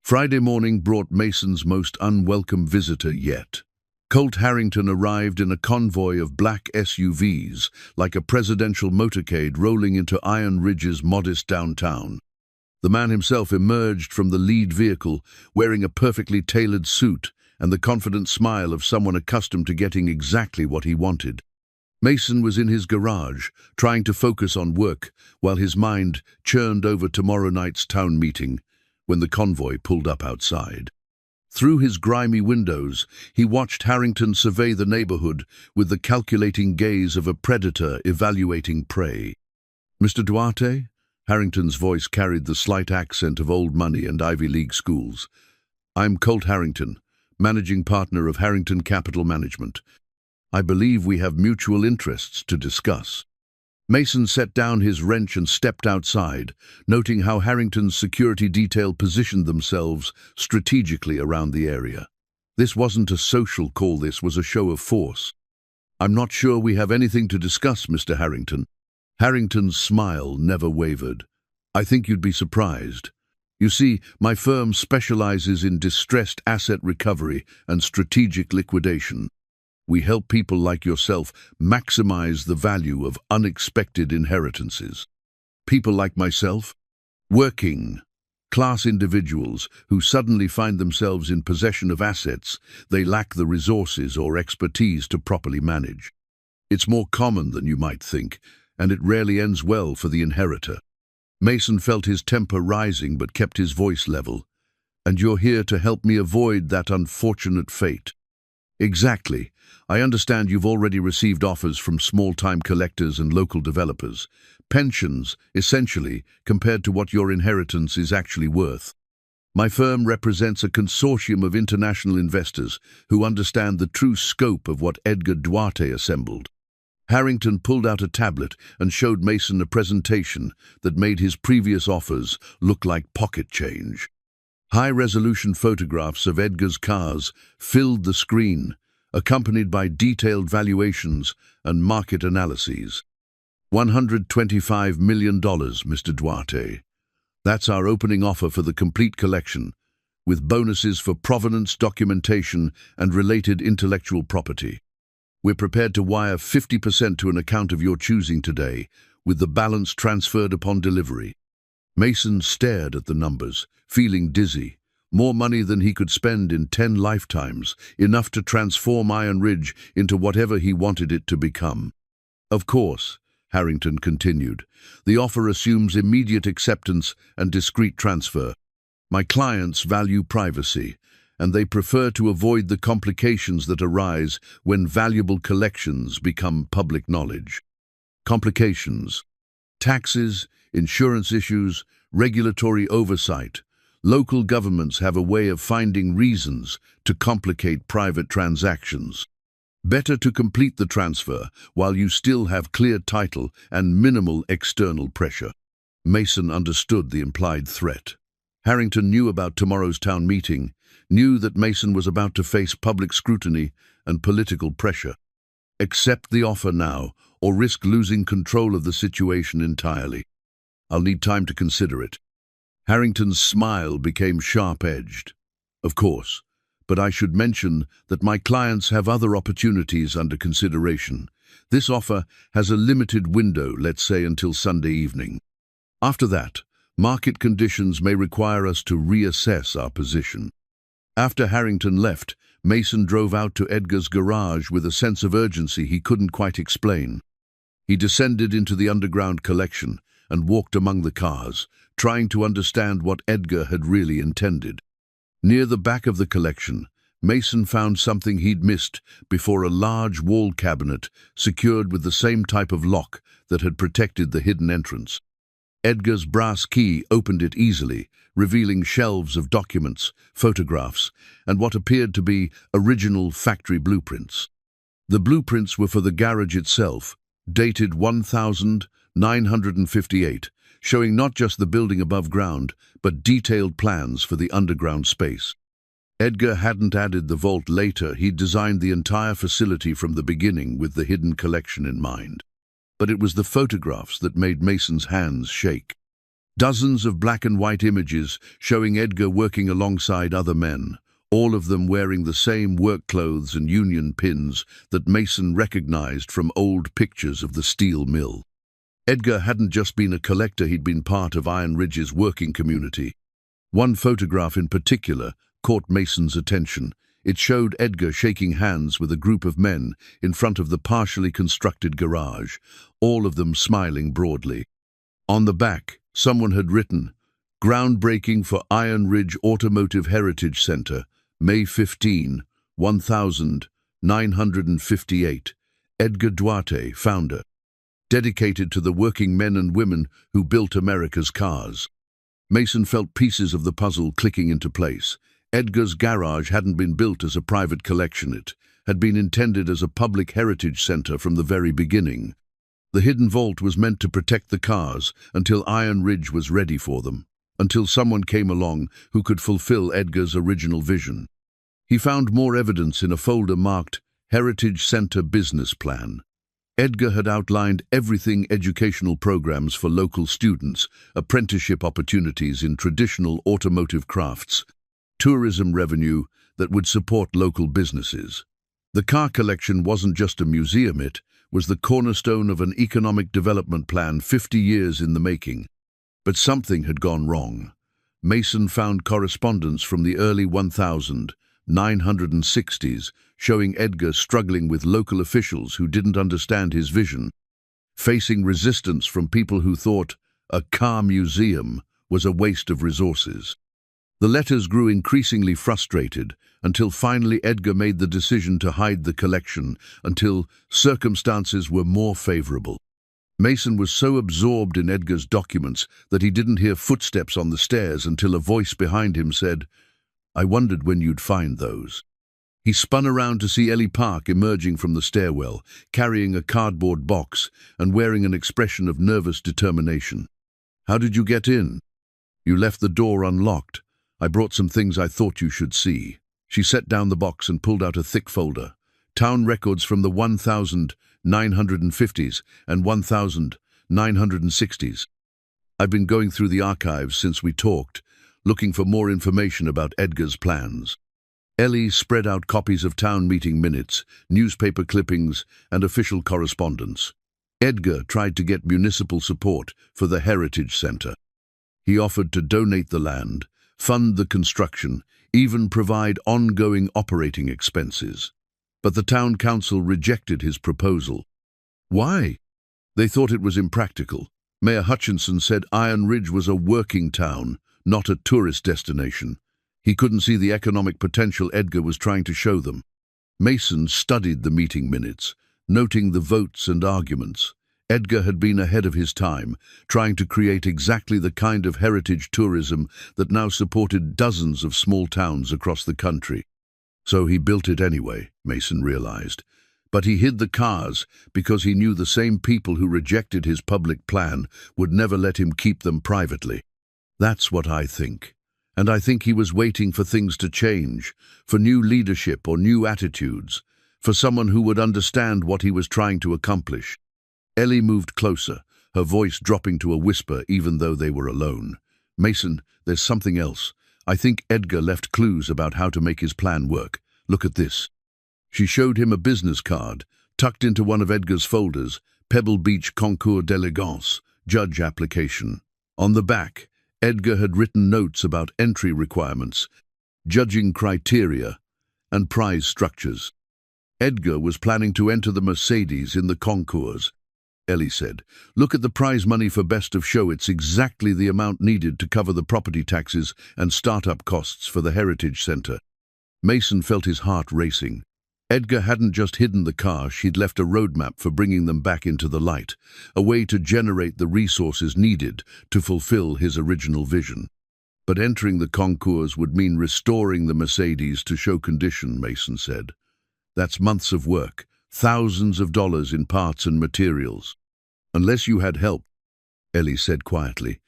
Friday morning brought Mason's most unwelcome visitor yet. Colt Harrington arrived in a convoy of black SUVs, like a presidential motorcade rolling into Iron Ridge's modest downtown. The man himself emerged from the lead vehicle, wearing a perfectly tailored suit and the confident smile of someone accustomed to getting exactly what he wanted. Mason was in his garage, trying to focus on work, while his mind churned over tomorrow night's town meeting, when the convoy pulled up outside. Through his grimy windows, he watched Harrington survey the neighborhood with the calculating gaze of a predator evaluating prey. "Mr. Duarte?" Harrington's voice carried the slight accent of old money and Ivy League schools. "I'm Colt Harrington, managing partner of Harrington Capital Management. I believe we have mutual interests to discuss." Mason set down his wrench and stepped outside, noting how Harrington's security detail positioned themselves strategically around the area. This wasn't a social call, this was a show of force. "I'm not sure we have anything to discuss, Mr. Harrington." Harrington's smile never wavered. "I think you'd be surprised. You see, my firm specializes in distressed asset recovery and strategic liquidation. We help people like yourself maximize the value of unexpected inheritances. People like myself, working class individuals who suddenly find themselves in possession of assets they lack the resources or expertise to properly manage. It's more common than you might think, and it rarely ends well for the inheritor." Mason felt his temper rising but kept his voice level. "And you're here to help me avoid that unfortunate fate." "Exactly. I understand you've already received offers from small-time collectors and local developers. Pensions, essentially, compared to what your inheritance is actually worth. My firm represents a consortium of international investors who understand the true scope of what Edgar Duarte assembled." Harrington pulled out a tablet and showed Mason a presentation that made his previous offers look like pocket change. High-resolution photographs of Edgar's cars filled the screen, accompanied by detailed valuations and market analyses. $125 million, Mr. Duarte. That's our opening offer for the complete collection, with bonuses for provenance documentation and related intellectual property. We're prepared to wire 50% to an account of your choosing today, with the balance transferred upon delivery. Mason stared at the numbers, feeling dizzy. More money than he could spend in 10 lifetimes, enough to transform Iron Ridge into whatever he wanted it to become. "Of course," Harrington continued, "the offer assumes immediate acceptance and discreet transfer. My clients value privacy, and they prefer to avoid the complications that arise when valuable collections become public knowledge." Complications: taxes, insurance issues, regulatory oversight. Local governments have a way of finding reasons to complicate private transactions. Better to complete the transfer while you still have clear title and minimal external pressure. Mason understood the implied threat. Harrington knew about tomorrow's town meeting, knew that Mason was about to face public scrutiny and political pressure. Accept the offer now, or risk losing control of the situation entirely. I'll need time to consider it. Harrington's smile became sharp-edged. Of course, but I should mention that my clients have other opportunities under consideration. This offer has a limited window, let's say until Sunday evening. After that, market conditions may require us to reassess our position. After Harrington left, Mason drove out to Edgar's garage with a sense of urgency he couldn't quite explain. He descended into the underground collection and walked among the cars, trying to understand what Edgar had really intended. Near the back of the collection, Mason found something he'd missed before a large wall cabinet secured with the same type of lock that had protected the hidden entrance. Edgar's brass key opened it easily, revealing shelves of documents, photographs, and what appeared to be original factory blueprints. The blueprints were for the garage itself, dated 1958, showing not just the building above ground, but detailed plans for the underground space. Edgar hadn't added the vault later. He'd designed the entire facility from the beginning with the hidden collection in mind. But it was the photographs that made Mason's hands shake. Dozens of black and white images showing Edgar working alongside other men, all of them wearing the same work clothes and union pins that Mason recognized from old pictures of the steel mill. Edgar hadn't just been a collector, he'd been part of Iron Ridge's working community. One photograph in particular caught Mason's attention. It showed Edgar shaking hands with a group of men in front of the partially constructed garage, all of them smiling broadly. On the back, someone had written, "Groundbreaking for Iron Ridge Automotive Heritage Center, May 15, 1958, Edgar Duarte, founder. Dedicated to the working men and women who built America's cars." Mason felt pieces of the puzzle clicking into place. Edgar's garage hadn't been built as a private collection. It had been intended as a public heritage center from the very beginning. The hidden vault was meant to protect the cars until Iron Ridge was ready for them, until someone came along who could fulfill Edgar's original vision. He found more evidence in a folder marked Heritage Center Business Plan. Edgar had outlined everything: educational programs for local students, apprenticeship opportunities in traditional automotive crafts, tourism revenue that would support local businesses. The car collection wasn't just a museum, it was the cornerstone of an economic development plan 50 years in the making. But something had gone wrong. Mason found correspondence from the early 1960s showing Edgar struggling with local officials who didn't understand his vision, facing resistance from people who thought a car museum was a waste of resources. The letters grew increasingly frustrated until finally Edgar made the decision to hide the collection until circumstances were more favorable. Mason was so absorbed in Edgar's documents that he didn't hear footsteps on the stairs until a voice behind him said, "I wondered when you'd find those." He spun around to see Ellie Park emerging from the stairwell, carrying a cardboard box and wearing an expression of nervous determination. "How did you get in?" "You left the door unlocked. I brought some things I thought you should see." She set down the box and pulled out a thick folder. Town records from the 1950s and 1960s. "I've been going through the archives since we talked, looking for more information about Edgar's plans." Ellie spread out copies of town meeting minutes, newspaper clippings, and official correspondence. Edgar tried to get municipal support for the Heritage Center. He offered to donate the land, fund the construction, even provide ongoing operating expenses. But the town council rejected his proposal. Why? They thought it was impractical. Mayor Hutchinson said Iron Ridge was a working town, not a tourist destination. He couldn't see the economic potential Edgar was trying to show them. Mason studied the meeting minutes, noting the votes and arguments. Edgar had been ahead of his time, trying to create exactly the kind of heritage tourism that now supported dozens of small towns across the country. So he built it anyway, Mason realized. But he hid the cars because he knew the same people who rejected his public plan would never let him keep them privately. That's what I think. And I think he was waiting for things to change, for new leadership or new attitudes, for someone who would understand what he was trying to accomplish. Ellie moved closer, her voice dropping to a whisper even though they were alone. "Mason, there's something else. I think Edgar left clues about how to make his plan work. Look at this." She showed him a business card, tucked into one of Edgar's folders, Pebble Beach Concours d'Elegance, judge application. On the back, Edgar had written notes about entry requirements, judging criteria, and prize structures. Edgar was planning to enter the Mercedes in the concours. Ellie said. Look at the prize money for Best of Show. It's exactly the amount needed to cover the property taxes and startup costs for the Heritage Center. Mason felt his heart racing. Edgar hadn't just hidden the car, she'd left a roadmap for bringing them back into the light, a way to generate the resources needed to fulfill his original vision. But entering the concours would mean restoring the Mercedes to show condition, Mason said. That's months of work, thousands of dollars in parts and materials. Unless you had help, Ellie said quietly.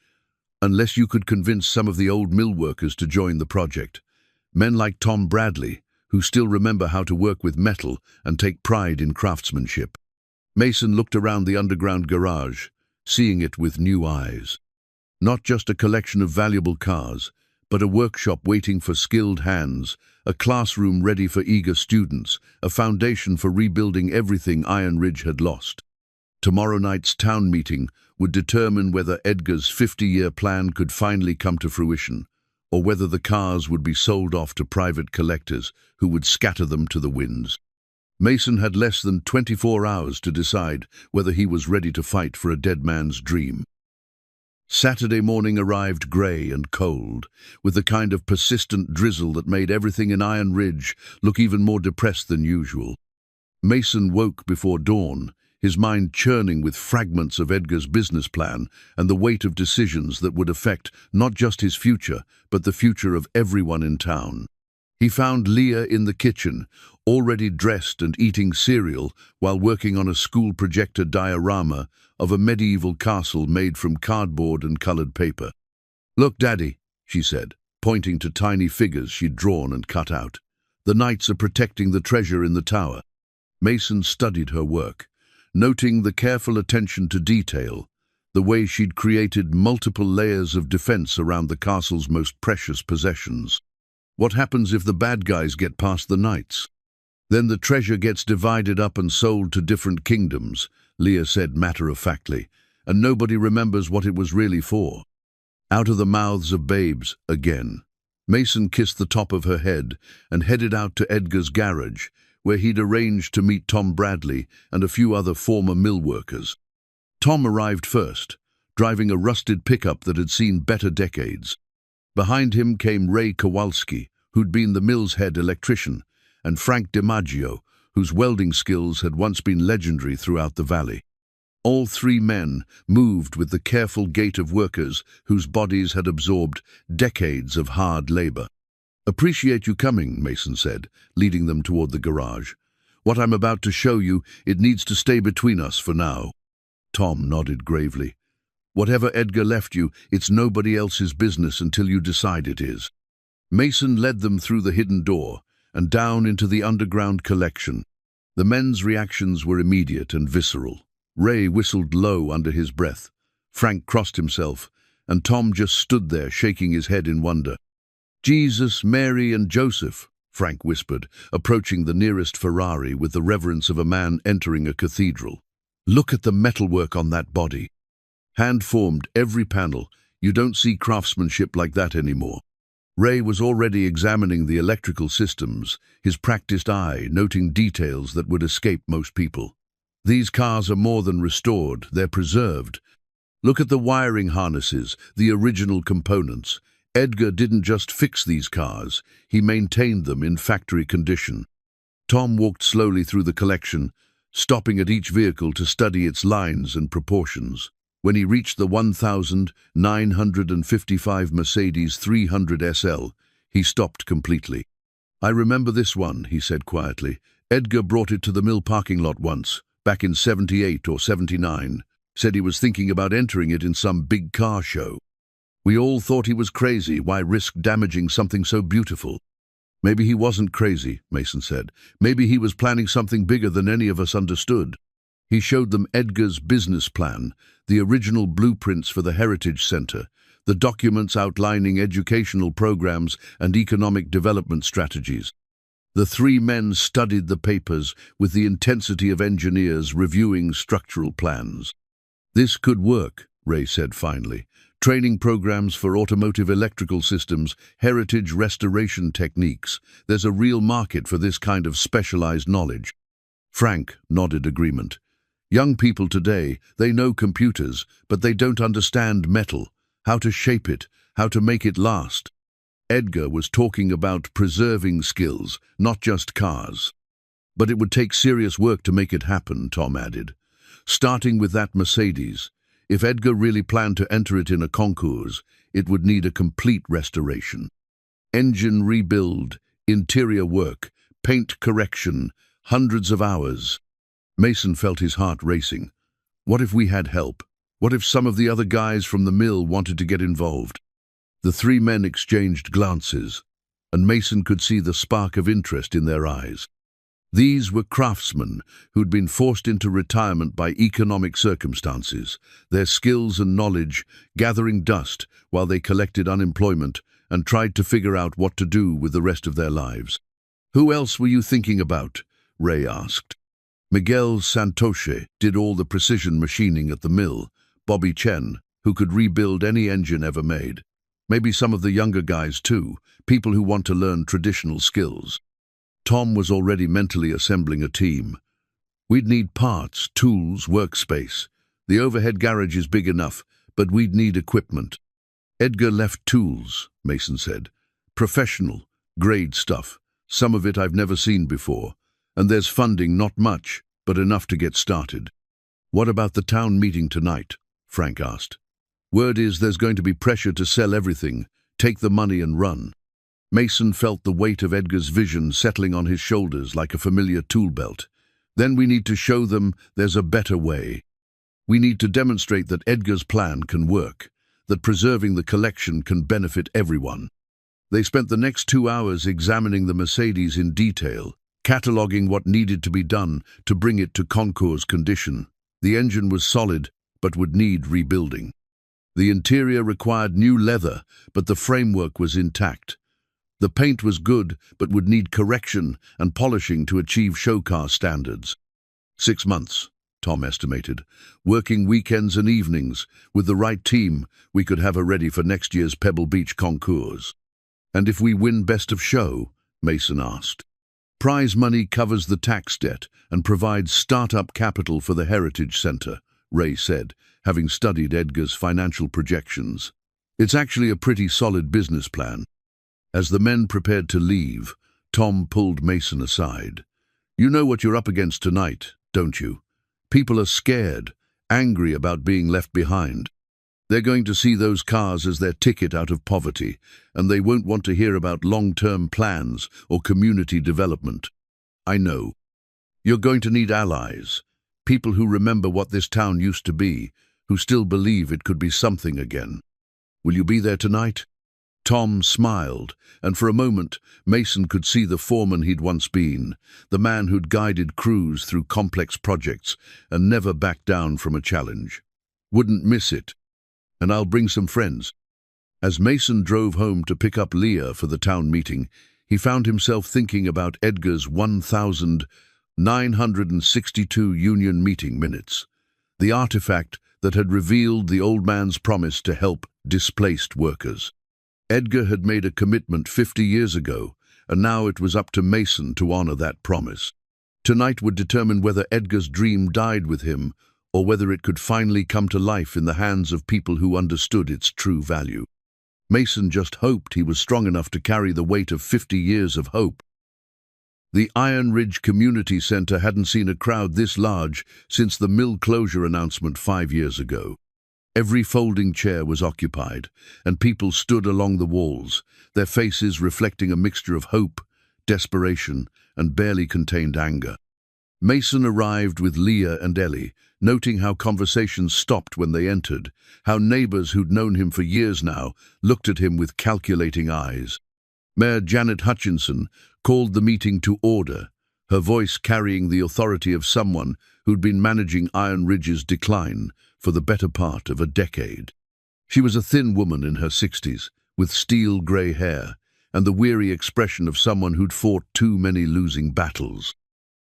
Unless you could convince some of the old mill workers to join the project. Men like Tom Bradley, who still remember how to work with metal and take pride in craftsmanship. Mason looked around the underground garage, seeing it with new eyes. Not just a collection of valuable cars, but a workshop waiting for skilled hands, a classroom ready for eager students, a foundation for rebuilding everything Iron Ridge had lost. Tomorrow night's town meeting would determine whether Edgar's 50-year plan could finally come to fruition, or whether the cars would be sold off to private collectors who would scatter them to the winds. Mason had less than 24 hours to decide whether he was ready to fight for a dead man's dream. Saturday morning arrived grey and cold, with the kind of persistent drizzle that made everything in Iron Ridge look even more depressed than usual. Mason woke before dawn, his mind churning with fragments of Edgar's business plan and the weight of decisions that would affect not just his future, but the future of everyone in town. He found Leah in the kitchen, already dressed and eating cereal while working on a school projector diorama of a medieval castle made from cardboard and colored paper. "Look, Daddy," she said, pointing to tiny figures she'd drawn and cut out. "The knights are protecting the treasure in the tower." Mason studied her work, noting the careful attention to detail, the way she'd created multiple layers of defense around the castle's most precious possessions. What happens if the bad guys get past the knights? Then the treasure gets divided up and sold to different kingdoms, Leah said matter-of-factly, and nobody remembers what it was really for. Out of the mouths of babes, again. Mason kissed the top of her head and headed out to Edgar's garage, where he'd arranged to meet Tom Bradley and a few other former mill workers. Tom arrived first, driving a rusted pickup that had seen better decades. Behind him came Ray Kowalski, who'd been the mill's head electrician, and Frank DiMaggio, whose welding skills had once been legendary throughout the valley. All three men moved with the careful gait of workers whose bodies had absorbed decades of hard labor. "Appreciate you coming," Mason said, leading them toward the garage. "What I'm about to show you, it needs to stay between us for now." Tom nodded gravely. "Whatever Edgar left you, it's nobody else's business until you decide it is." Mason led them through the hidden door and down into the underground collection. The men's reactions were immediate and visceral. Ray whistled low under his breath. Frank crossed himself, and Tom just stood there shaking his head in wonder. "Jesus, Mary, and Joseph," Frank whispered, approaching the nearest Ferrari with the reverence of a man entering a cathedral. "Look at the metalwork on that body. Hand-formed, every panel. You don't see craftsmanship like that anymore." Ray was already examining the electrical systems, his practiced eye noting details that would escape most people. "These cars are more than restored, they're preserved. Look at the wiring harnesses, the original components. Edgar didn't just fix these cars, he maintained them in factory condition." Tom walked slowly through the collection, stopping at each vehicle to study its lines and proportions. When he reached the 1955 Mercedes 300 SL, he stopped completely. "I remember this one," he said quietly. "Edgar brought it to the mill parking lot once, back in 78 or 79. Said he was thinking about entering it in some big car show. We all thought he was crazy. Why risk damaging something so beautiful?" "Maybe he wasn't crazy," Mason said. "Maybe he was planning something bigger than any of us understood." He showed them Edgar's business plan, the original blueprints for the Heritage Center, the documents outlining educational programs and economic development strategies. The three men studied the papers with the intensity of engineers reviewing structural plans. "This could work," Ray said finally. "Training programs for automotive electrical systems, heritage restoration techniques. There's a real market for this kind of specialized knowledge." Frank nodded agreement. Young people today, they know computers, but they don't understand metal, how to shape it, how to make it last. Edgar was talking about preserving skills, not just cars. But it would take serious work to make it happen, Tom added. Starting with that Mercedes, if Edgar really planned to enter it in a concours, it would need a complete restoration. Engine rebuild, interior work, paint correction, hundreds of hours. Mason felt his heart racing. What if we had help? What if some of the other guys from the mill wanted to get involved? The three men exchanged glances, and Mason could see the spark of interest in their eyes. These were craftsmen who'd been forced into retirement by economic circumstances, their skills and knowledge gathering dust while they collected unemployment and tried to figure out what to do with the rest of their lives. "Who else were you thinking about?" Ray asked. Miguel Santoche did all the precision machining at the mill. Bobby Chen, who could rebuild any engine ever made. Maybe some of the younger guys too, people who want to learn traditional skills. Tom was already mentally assembling a team. We'd need parts, tools, workspace. The overhead garage is big enough, but we'd need equipment. Edgar left tools, Mason said. Professional, grade stuff. Some of it I've never seen before. And there's funding, not much, but enough to get started. What about the town meeting tonight? Frank asked. Word is there's going to be pressure to sell everything, take the money and run. Mason felt the weight of Edgar's vision settling on his shoulders like a familiar tool belt. Then we need to show them there's a better way. We need to demonstrate that Edgar's plan can work, that preserving the collection can benefit everyone. They spent the next 2 hours examining the Mercedes in detail, cataloguing what needed to be done to bring it to concours condition. The engine was solid, but would need rebuilding. The interior required new leather, but the framework was intact. The paint was good, but would need correction and polishing to achieve show car standards. 6 months, Tom estimated. Working weekends and evenings. With the right team, we could have her ready for next year's Pebble Beach concours. And if we win Best of Show? Mason asked. Prize money covers the tax debt and provides start-up capital for the Heritage Center, Ray said, having studied Edgar's financial projections. It's actually a pretty solid business plan. As the men prepared to leave, Tom pulled Mason aside. You know what you're up against tonight, don't you? People are scared, angry about being left behind. They're going to see those cars as their ticket out of poverty, and they won't want to hear about long-term plans or community development. I know. You're going to need allies, people who remember what this town used to be, who still believe it could be something again. Will you be there tonight? Tom smiled, and for a moment Mason could see the foreman he'd once been, the man who'd guided crews through complex projects and never backed down from a challenge. Wouldn't miss it. And I'll bring some friends. As Mason drove home to pick up Leah for the town meeting, he found himself thinking about Edgar's 1,962 union meeting minutes, the artifact that had revealed the old man's promise to help displaced workers. Edgar had made a commitment 50 years ago, and now it was up to Mason to honor that promise. Tonight would determine whether Edgar's dream died with him or whether it could finally come to life in the hands of people who understood its true value. Mason just hoped he was strong enough to carry the weight of 50 years of hope. The Iron Ridge Community Center hadn't seen a crowd this large since the mill closure announcement 5 years ago. Every folding chair was occupied, and people stood along the walls, their faces reflecting a mixture of hope, desperation, and barely contained anger. Mason arrived with Leah and Ellie, noting how conversations stopped when they entered, how neighbors who'd known him for years now looked at him with calculating eyes. Mayor Janet Hutchinson called the meeting to order, her voice carrying the authority of someone who'd been managing Iron Ridge's decline for the better part of a decade. She was a thin woman in her 60s, with steel grey hair, and the weary expression of someone who'd fought too many losing battles.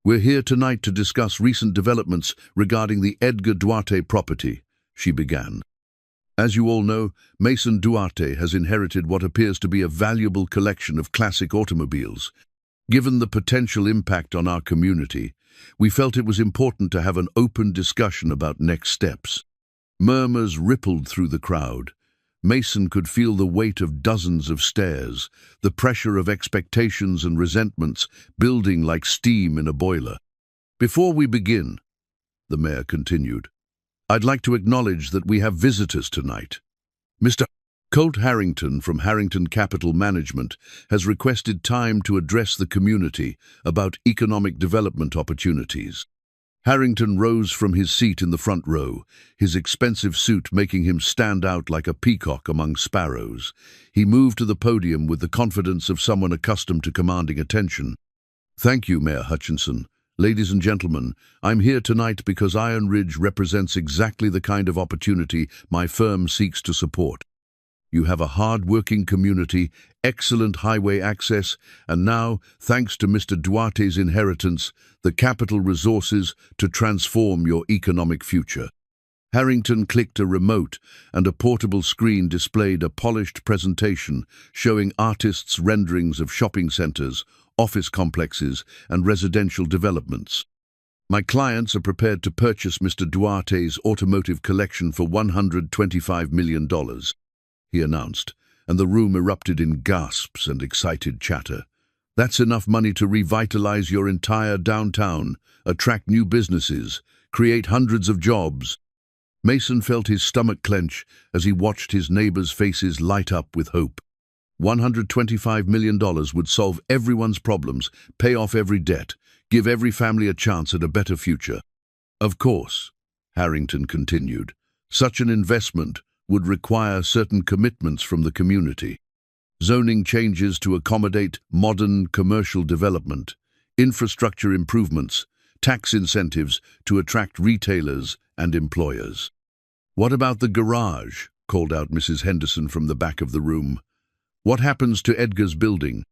We're here tonight to discuss recent developments regarding the Edgar Duarte property, she began. As you all know, Mason Duarte has inherited what appears to be a valuable collection of classic automobiles. Given the potential impact on our community, We felt it was important to have an open discussion about next steps. Murmurs rippled through the crowd. Mason could feel the weight of dozens of stares, the pressure of expectations and resentments building like steam in a boiler. "Before we begin," the mayor continued, "I'd like to acknowledge that we have visitors tonight. Mr. Colt Harrington from Harrington Capital Management has requested time to address the community about economic development opportunities." Harrington rose from his seat in the front row, his expensive suit making him stand out like a peacock among sparrows. He moved to the podium with the confidence of someone accustomed to commanding attention. "Thank you, Mayor Hutchinson. Ladies and gentlemen, I'm here tonight because Iron Ridge represents exactly the kind of opportunity my firm seeks to support. You have a hard-working community, excellent highway access, and now, thanks to Mr. Duarte's inheritance, the capital resources to transform your economic future." Harrington clicked a remote, and a portable screen displayed a polished presentation showing artists' renderings of shopping centers, office complexes, and residential developments. "My clients are prepared to purchase Mr. Duarte's automotive collection for $125 million. He announced, and the room erupted in gasps and excited chatter. "That's enough money to revitalize your entire downtown, attract new businesses, create hundreds of jobs." Mason felt his stomach clench as he watched his neighbors' faces light up with hope. $125 million would solve everyone's problems, pay off every debt, give every family a chance at a better future. "Of course," Harrington continued, "such an investment would require certain commitments from the community. Zoning changes to accommodate modern commercial development, infrastructure improvements, tax incentives to attract retailers and employers." "What about the garage?" called out Mrs. Henderson from the back of the room. "What happens to Edgar's building?"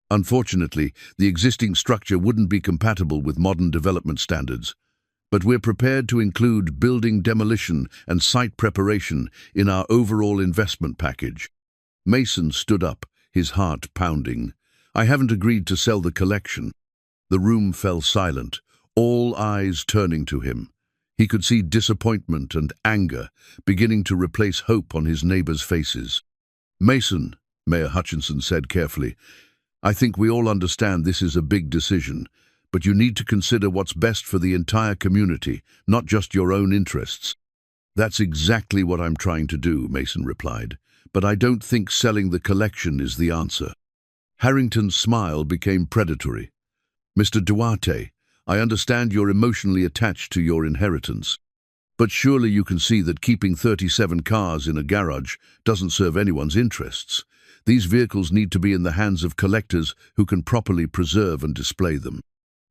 "Unfortunately, the existing structure wouldn't be compatible with modern development standards. But we're prepared to include building demolition and site preparation in our overall investment package." Mason stood up, his heart pounding. "I haven't agreed to sell the collection." The room fell silent, all eyes turning to him. He could see disappointment and anger beginning to replace hope on his neighbors' faces. "Mason," Mayor Hutchinson said carefully, "I think we all understand this is a big decision. But you need to consider what's best for the entire community, not just your own interests." "That's exactly what I'm trying to do," Mason replied. "But I don't think selling the collection is the answer." Harrington's smile became predatory. "Mr. Duarte, I understand you're emotionally attached to your inheritance. But surely you can see that keeping 37 cars in a garage doesn't serve anyone's interests. These vehicles need to be in the hands of collectors who can properly preserve and display them."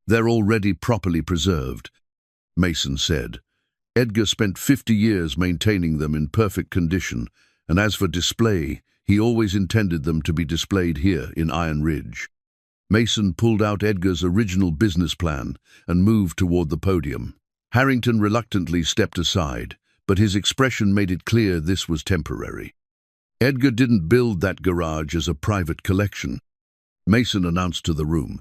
"They're already properly preserved," Mason said. "Edgar spent 50 years maintaining them in perfect condition, and as for display, he always intended them to be displayed here in Iron Ridge." Mason pulled out Edgar's original business plan and moved toward the podium. Harrington reluctantly stepped aside, but his expression made it clear this was temporary. "Edgar didn't build that garage as a private collection," Mason announced to the room.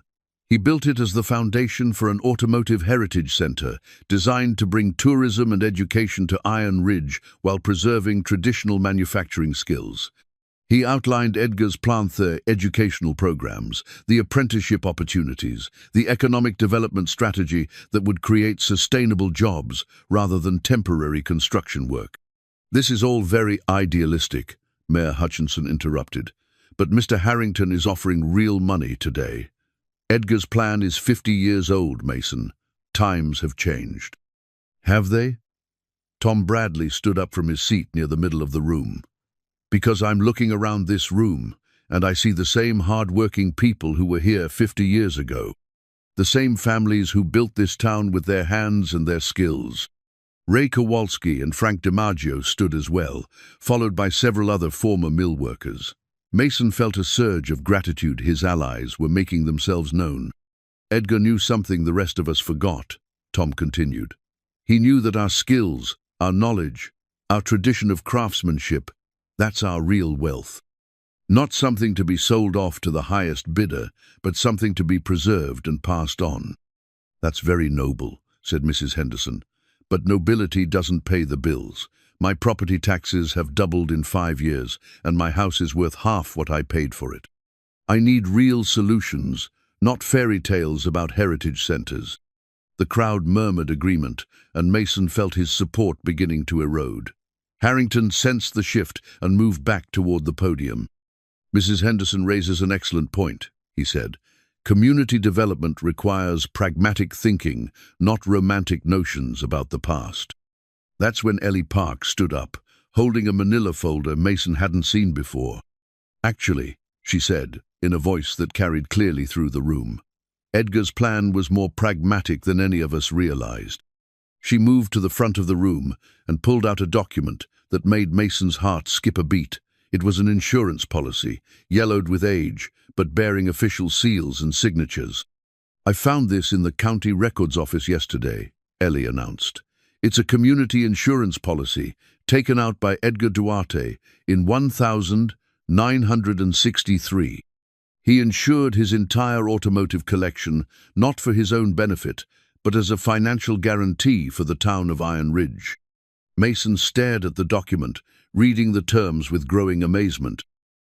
"He built it as the foundation for an automotive heritage center designed to bring tourism and education to Iron Ridge while preserving traditional manufacturing skills. He outlined Edgar's plan for educational programs, the apprenticeship opportunities, the economic development strategy that would create sustainable jobs rather than temporary construction work." "This is all very idealistic," Mayor Hutchinson interrupted, "but Mr. Harrington is offering real money today. Edgar's plan is 50 years old, Mason. Times have changed." "Have they?" Tom Bradley stood up from his seat near the middle of the room. "Because I'm looking around this room, and I see the same hard-working people who were here 50 years ago. The same families who built this town with their hands and their skills." Ray Kowalski and Frank DiMaggio stood as well, followed by several other former mill workers. Mason felt a surge of gratitude his allies were making themselves known. "Edgar knew something the rest of us forgot," Tom continued. "He knew that our skills, our knowledge, our tradition of craftsmanship, that's our real wealth. Not something to be sold off to the highest bidder, but something to be preserved and passed on." "That's very noble," said Mrs. Henderson. "But nobility doesn't pay the bills. My property taxes have doubled in 5 years, and my house is worth half what I paid for it. I need real solutions, not fairy tales about heritage centers." The crowd murmured agreement, and Mason felt his support beginning to erode. Harrington sensed the shift and moved back toward the podium. "Mrs. Henderson raises an excellent point," he said. "Community development requires pragmatic thinking, not romantic notions about the past." That's when Ellie Park stood up, holding a manila folder Mason hadn't seen before. "Actually," she said, in a voice that carried clearly through the room, "Edgar's plan was more pragmatic than any of us realized." She moved to the front of the room and pulled out a document that made Mason's heart skip a beat. It was an insurance policy, yellowed with age, but bearing official seals and signatures. "I found this in the county records office yesterday," Ellie announced. "It's a community insurance policy taken out by Edgar Duarte in 1963. He insured his entire automotive collection, not for his own benefit, but as a financial guarantee for the town of Iron Ridge." Mason stared at the document, reading the terms with growing amazement.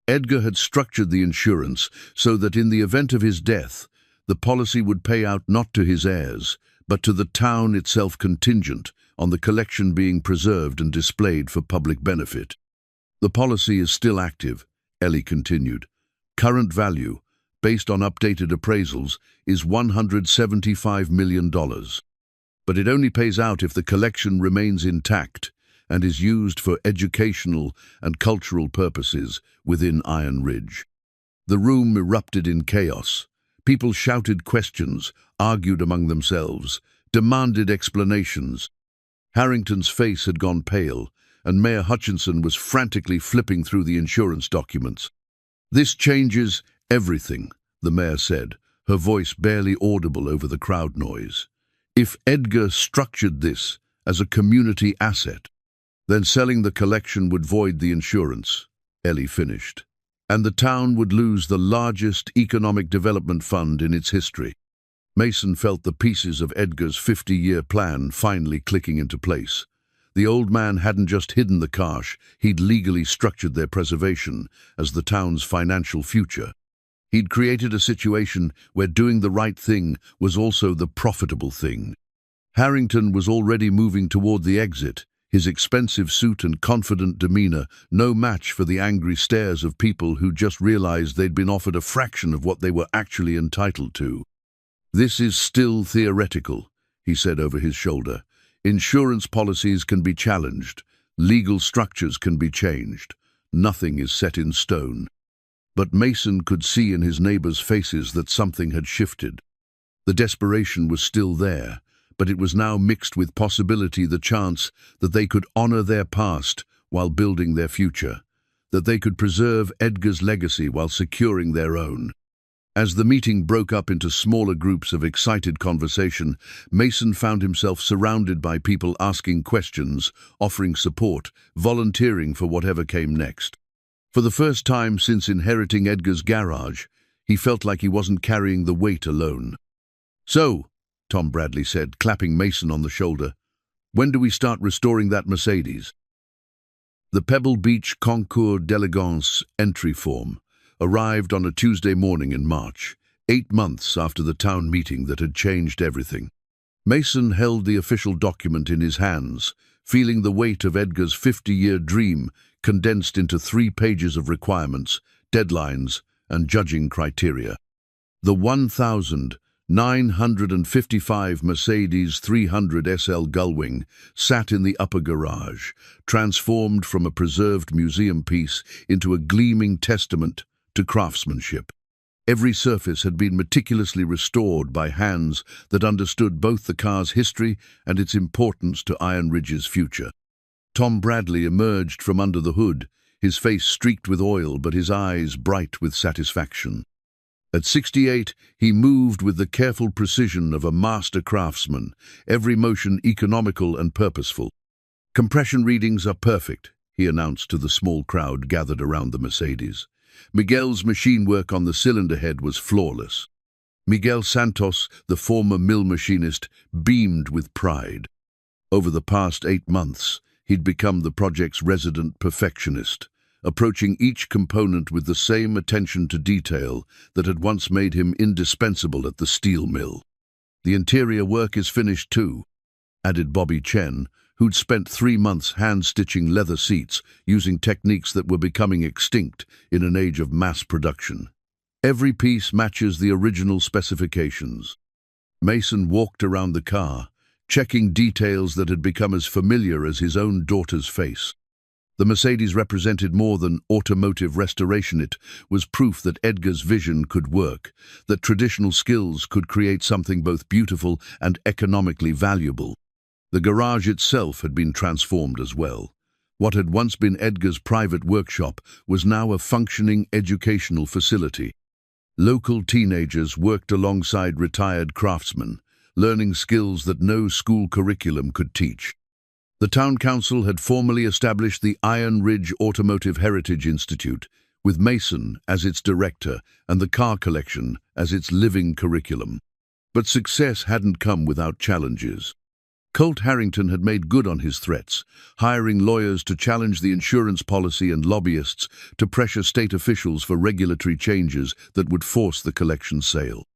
Edgar had structured the insurance so that in the event of his death, the policy would pay out not to his heirs, but to the town itself, contingent on the collection being preserved and displayed for public benefit. "The policy is still active," Ellie continued. "Current value, based on updated appraisals, is $175 million. But it only pays out if the collection remains intact and is used for educational and cultural purposes within Iron Ridge." The room erupted in chaos. People shouted questions, argued among themselves, demanded explanations. Harrington's face had gone pale, and Mayor Hutchinson was frantically flipping through the insurance documents. "This changes everything," the mayor said, her voice barely audible over the crowd noise. "If Edgar structured this as a community asset, then selling the collection would void the insurance," Ellie finished, "and the town would lose the largest economic development fund in its history." Mason felt the pieces of Edgar's 50-year plan finally clicking into place. The old man hadn't just hidden the cash, he'd legally structured their preservation as the town's financial future. He'd created a situation where doing the right thing was also the profitable thing. Harrington was already moving toward the exit, his expensive suit and confident demeanor no match for the angry stares of people who just realized they'd been offered a fraction of what they were actually entitled to. "This is still theoretical," he said over his shoulder. "Insurance policies can be challenged. Legal structures can be changed. Nothing is set in stone." But Mason could see in his neighbors' faces that something had shifted. The desperation was still there, but it was now mixed with possibility, the chance that they could honor their past while building their future, that they could preserve Edgar's legacy while securing their own. As the meeting broke up into smaller groups of excited conversation, Mason found himself surrounded by people asking questions, offering support, volunteering for whatever came next. For the first time since inheriting Edgar's garage, he felt like he wasn't carrying the weight alone. "So," Tom Bradley said, clapping Mason on the shoulder, "when do we start restoring that Mercedes?" The Pebble Beach Concours d'Elegance entry form arrived on a Tuesday morning in March, 8 months after the town meeting that had changed everything. Mason held the official document in his hands, feeling the weight of Edgar's 50-year dream condensed into 3 pages of requirements, deadlines, and judging criteria. The 1,955 Mercedes 300 SL Gullwing sat in the upper garage, transformed from a preserved museum piece into a gleaming testament to craftsmanship. Every surface had been meticulously restored by hands that understood both the car's history and its importance to Iron Ridge's future. Tom Bradley emerged from under the hood, his face streaked with oil but his eyes bright with satisfaction. At 68, he moved with the careful precision of a master craftsman, every motion economical and purposeful. "Compression readings are perfect," he announced to the small crowd gathered around the Mercedes. Miguel's machine work on the cylinder head was flawless. Miguel Santos, the former mill machinist, beamed with pride. Over the past 8 months, he'd become the project's resident perfectionist, approaching each component with the same attention to detail that had once made him indispensable at the steel mill. "The interior work is finished too," added Bobby Chen, who'd spent 3 months hand-stitching leather seats using techniques that were becoming extinct in an age of mass production. "Every piece matches the original specifications." Mason walked around the car, checking details that had become as familiar as his own daughter's face. The Mercedes represented more than automotive restoration. It was proof that Edgar's vision could work, that traditional skills could create something both beautiful and economically valuable. The garage itself had been transformed as well. What had once been Edgar's private workshop was now a functioning educational facility. Local teenagers worked alongside retired craftsmen, learning skills that no school curriculum could teach. The town council had formally established the Iron Ridge Automotive Heritage Institute, with Mason as its director and the car collection as its living curriculum. But success hadn't come without challenges. Colt Harrington had made good on his threats, hiring lawyers to challenge the insurance policy and lobbyists to pressure state officials for regulatory changes that would force the collection sale.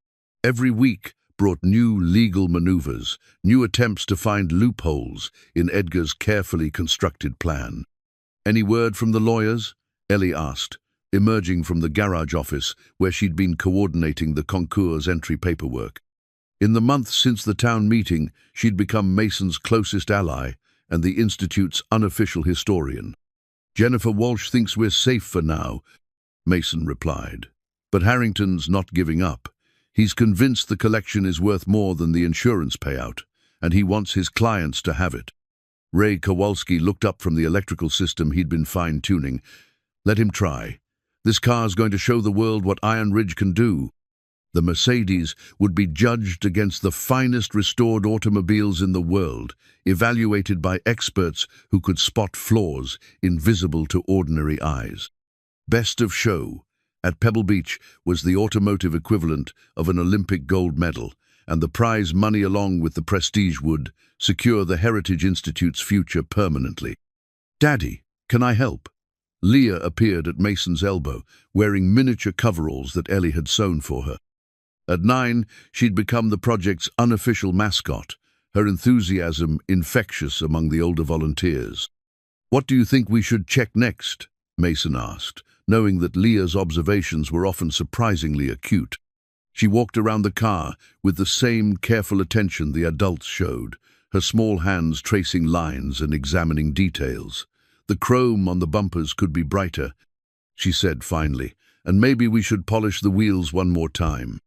Every week brought new legal maneuvers, new attempts to find loopholes in Edgar's carefully constructed plan. "Any word from the lawyers?" Ellie asked, emerging from the garage office where she'd been coordinating the concours entry paperwork. In the months since the town meeting, she'd become Mason's closest ally and the Institute's unofficial historian. "Jennifer Walsh thinks we're safe for now," Mason replied. "But Harrington's not giving up. He's convinced the collection is worth more than the insurance payout, and he wants his clients to have it." Ray Kowalski looked up from the electrical system he'd been fine-tuning. "Let him try. This car's going to show the world what Iron Ridge can do." The Mercedes would be judged against the finest restored automobiles in the world, evaluated by experts who could spot flaws invisible to ordinary eyes. Best of show at Pebble Beach was the automotive equivalent of an Olympic gold medal, and the prize money along with the prestige would secure the Heritage Institute's future permanently. "Daddy, can I help?" Leah appeared at Mason's elbow, wearing miniature coveralls that Ellie had sewn for her. At 9, she'd become the project's unofficial mascot, her enthusiasm infectious among the older volunteers. "What do you think we should check next?" Mason asked, knowing that Leah's observations were often surprisingly acute. She walked around the car with the same careful attention the adults showed, her small hands tracing lines and examining details. "The chrome on the bumpers could be brighter," she said finally, "and maybe we should polish the wheels one more time."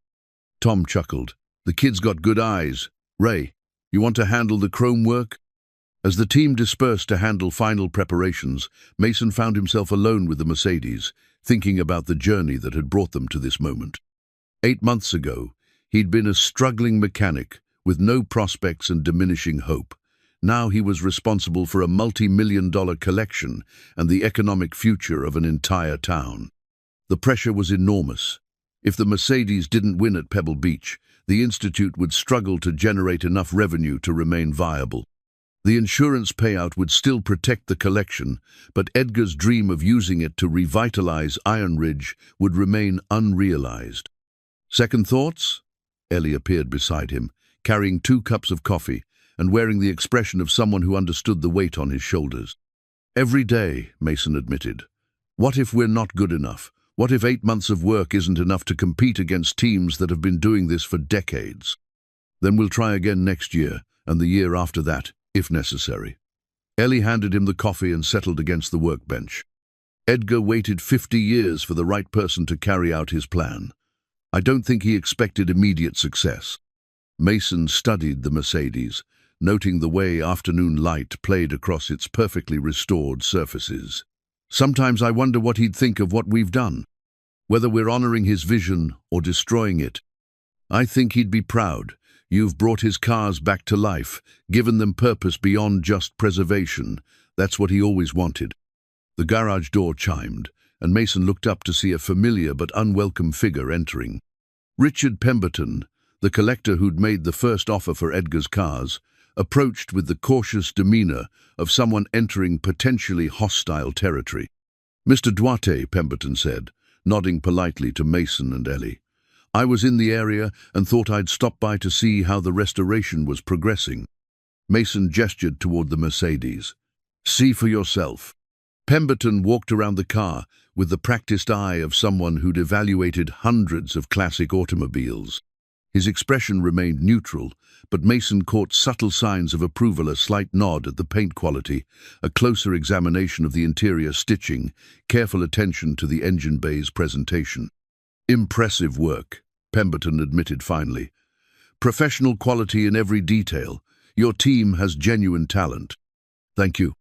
Tom chuckled. "The kid's got good eyes. Ray, you want to handle the chrome work?" As the team dispersed to handle final preparations, Mason found himself alone with the Mercedes, thinking about the journey that had brought them to this moment. 8 months ago, he'd been a struggling mechanic with no prospects and diminishing hope. Now he was responsible for a multi-million-dollar collection and the economic future of an entire town. The pressure was enormous. If the Mercedes didn't win at Pebble Beach, the Institute would struggle to generate enough revenue to remain viable. The insurance payout would still protect the collection, but Edgar's dream of using it to revitalize Iron Ridge would remain unrealized. "Second thoughts?" Ellie appeared beside him, carrying 2 cups of coffee and wearing the expression of someone who understood the weight on his shoulders. "Every day," Mason admitted. "What if we're not good enough? What if 8 months of work isn't enough to compete against teams that have been doing this for decades? Then we'll try again next year, and the year after that, if necessary." Ellie handed him the coffee and settled against the workbench. Edgar waited 50 years for the right person to carry out his plan. I don't think he expected immediate success. Mason studied the Mercedes, noting the way afternoon light played across its perfectly restored surfaces. "Sometimes I wonder what he'd think of what we've done, whether we're honoring his vision or destroying it. I think he'd be proud. You've brought his cars back to life, given them purpose beyond just preservation. That's what he always wanted." The garage door chimed, and Mason looked up to see a familiar but unwelcome figure entering. Richard Pemberton, the collector who'd made the first offer for Edgar's cars, approached with the cautious demeanor of someone entering potentially hostile territory. "Mr. Duarte," Pemberton said, nodding politely to Mason and Ellie. "I was in the area and thought I'd stop by to see how the restoration was progressing." Mason gestured toward the Mercedes. "See for yourself." Pemberton walked around the car with the practiced eye of someone who'd evaluated hundreds of classic automobiles. His expression remained neutral, but Mason caught subtle signs of approval, a slight nod at the paint quality, a closer examination of the interior stitching, careful attention to the engine bay's presentation. "Impressive work," Pemberton admitted finally. "Professional quality in every detail. Your team has genuine talent." "Thank you."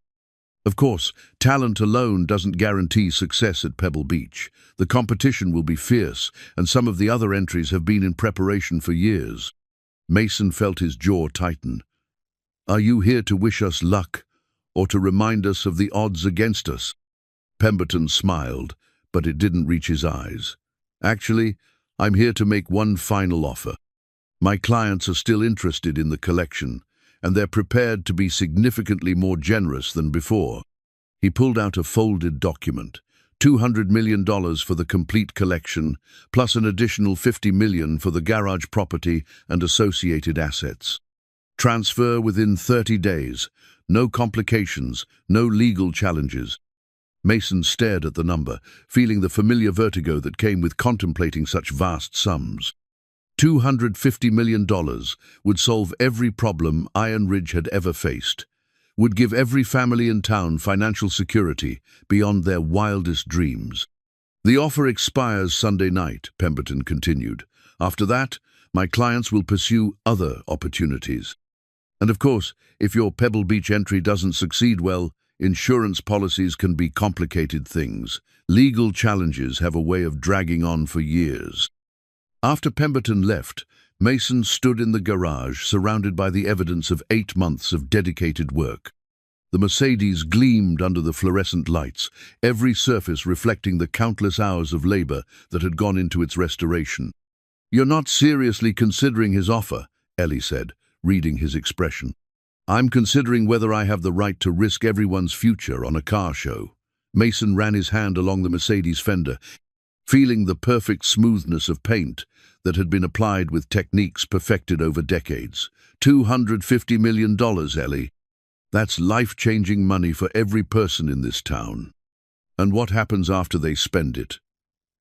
Of course, talent alone doesn't guarantee success at Pebble Beach. The competition will be fierce, and some of the other entries have been in preparation for years. Mason felt his jaw tighten. "Are you here to wish us luck, or to remind us of the odds against us?" Pemberton smiled, but it didn't reach his eyes. "Actually, I'm here to make one final offer. My clients are still interested in the collection, and they're prepared to be significantly more generous than before." He pulled out a folded document, $200 million for the complete collection, plus an additional $50 million for the garage property and associated assets. Transfer within 30 days, no complications, no legal challenges. Mason stared at the number, feeling the familiar vertigo that came with contemplating such vast sums. $250 million would solve every problem Iron Ridge had ever faced, would give every family in town financial security beyond their wildest dreams. "The offer expires Sunday night," Pemberton continued. "After that, my clients will pursue other opportunities. And of course, if your Pebble Beach entry doesn't succeed well, insurance policies can be complicated things. Legal challenges have a way of dragging on for years." After Pemberton left, Mason stood in the garage, surrounded by the evidence of 8 months of dedicated work. The Mercedes gleamed under the fluorescent lights, every surface reflecting the countless hours of labor that had gone into its restoration. "You're not seriously considering his offer," Ellie said, reading his expression. "I'm considering whether I have the right to risk everyone's future on a car show." Mason ran his hand along the Mercedes fender, feeling the perfect smoothness of paint that had been applied with techniques perfected over decades. $250 million, Ellie. That's life-changing money for every person in this town. And what happens after they spend it?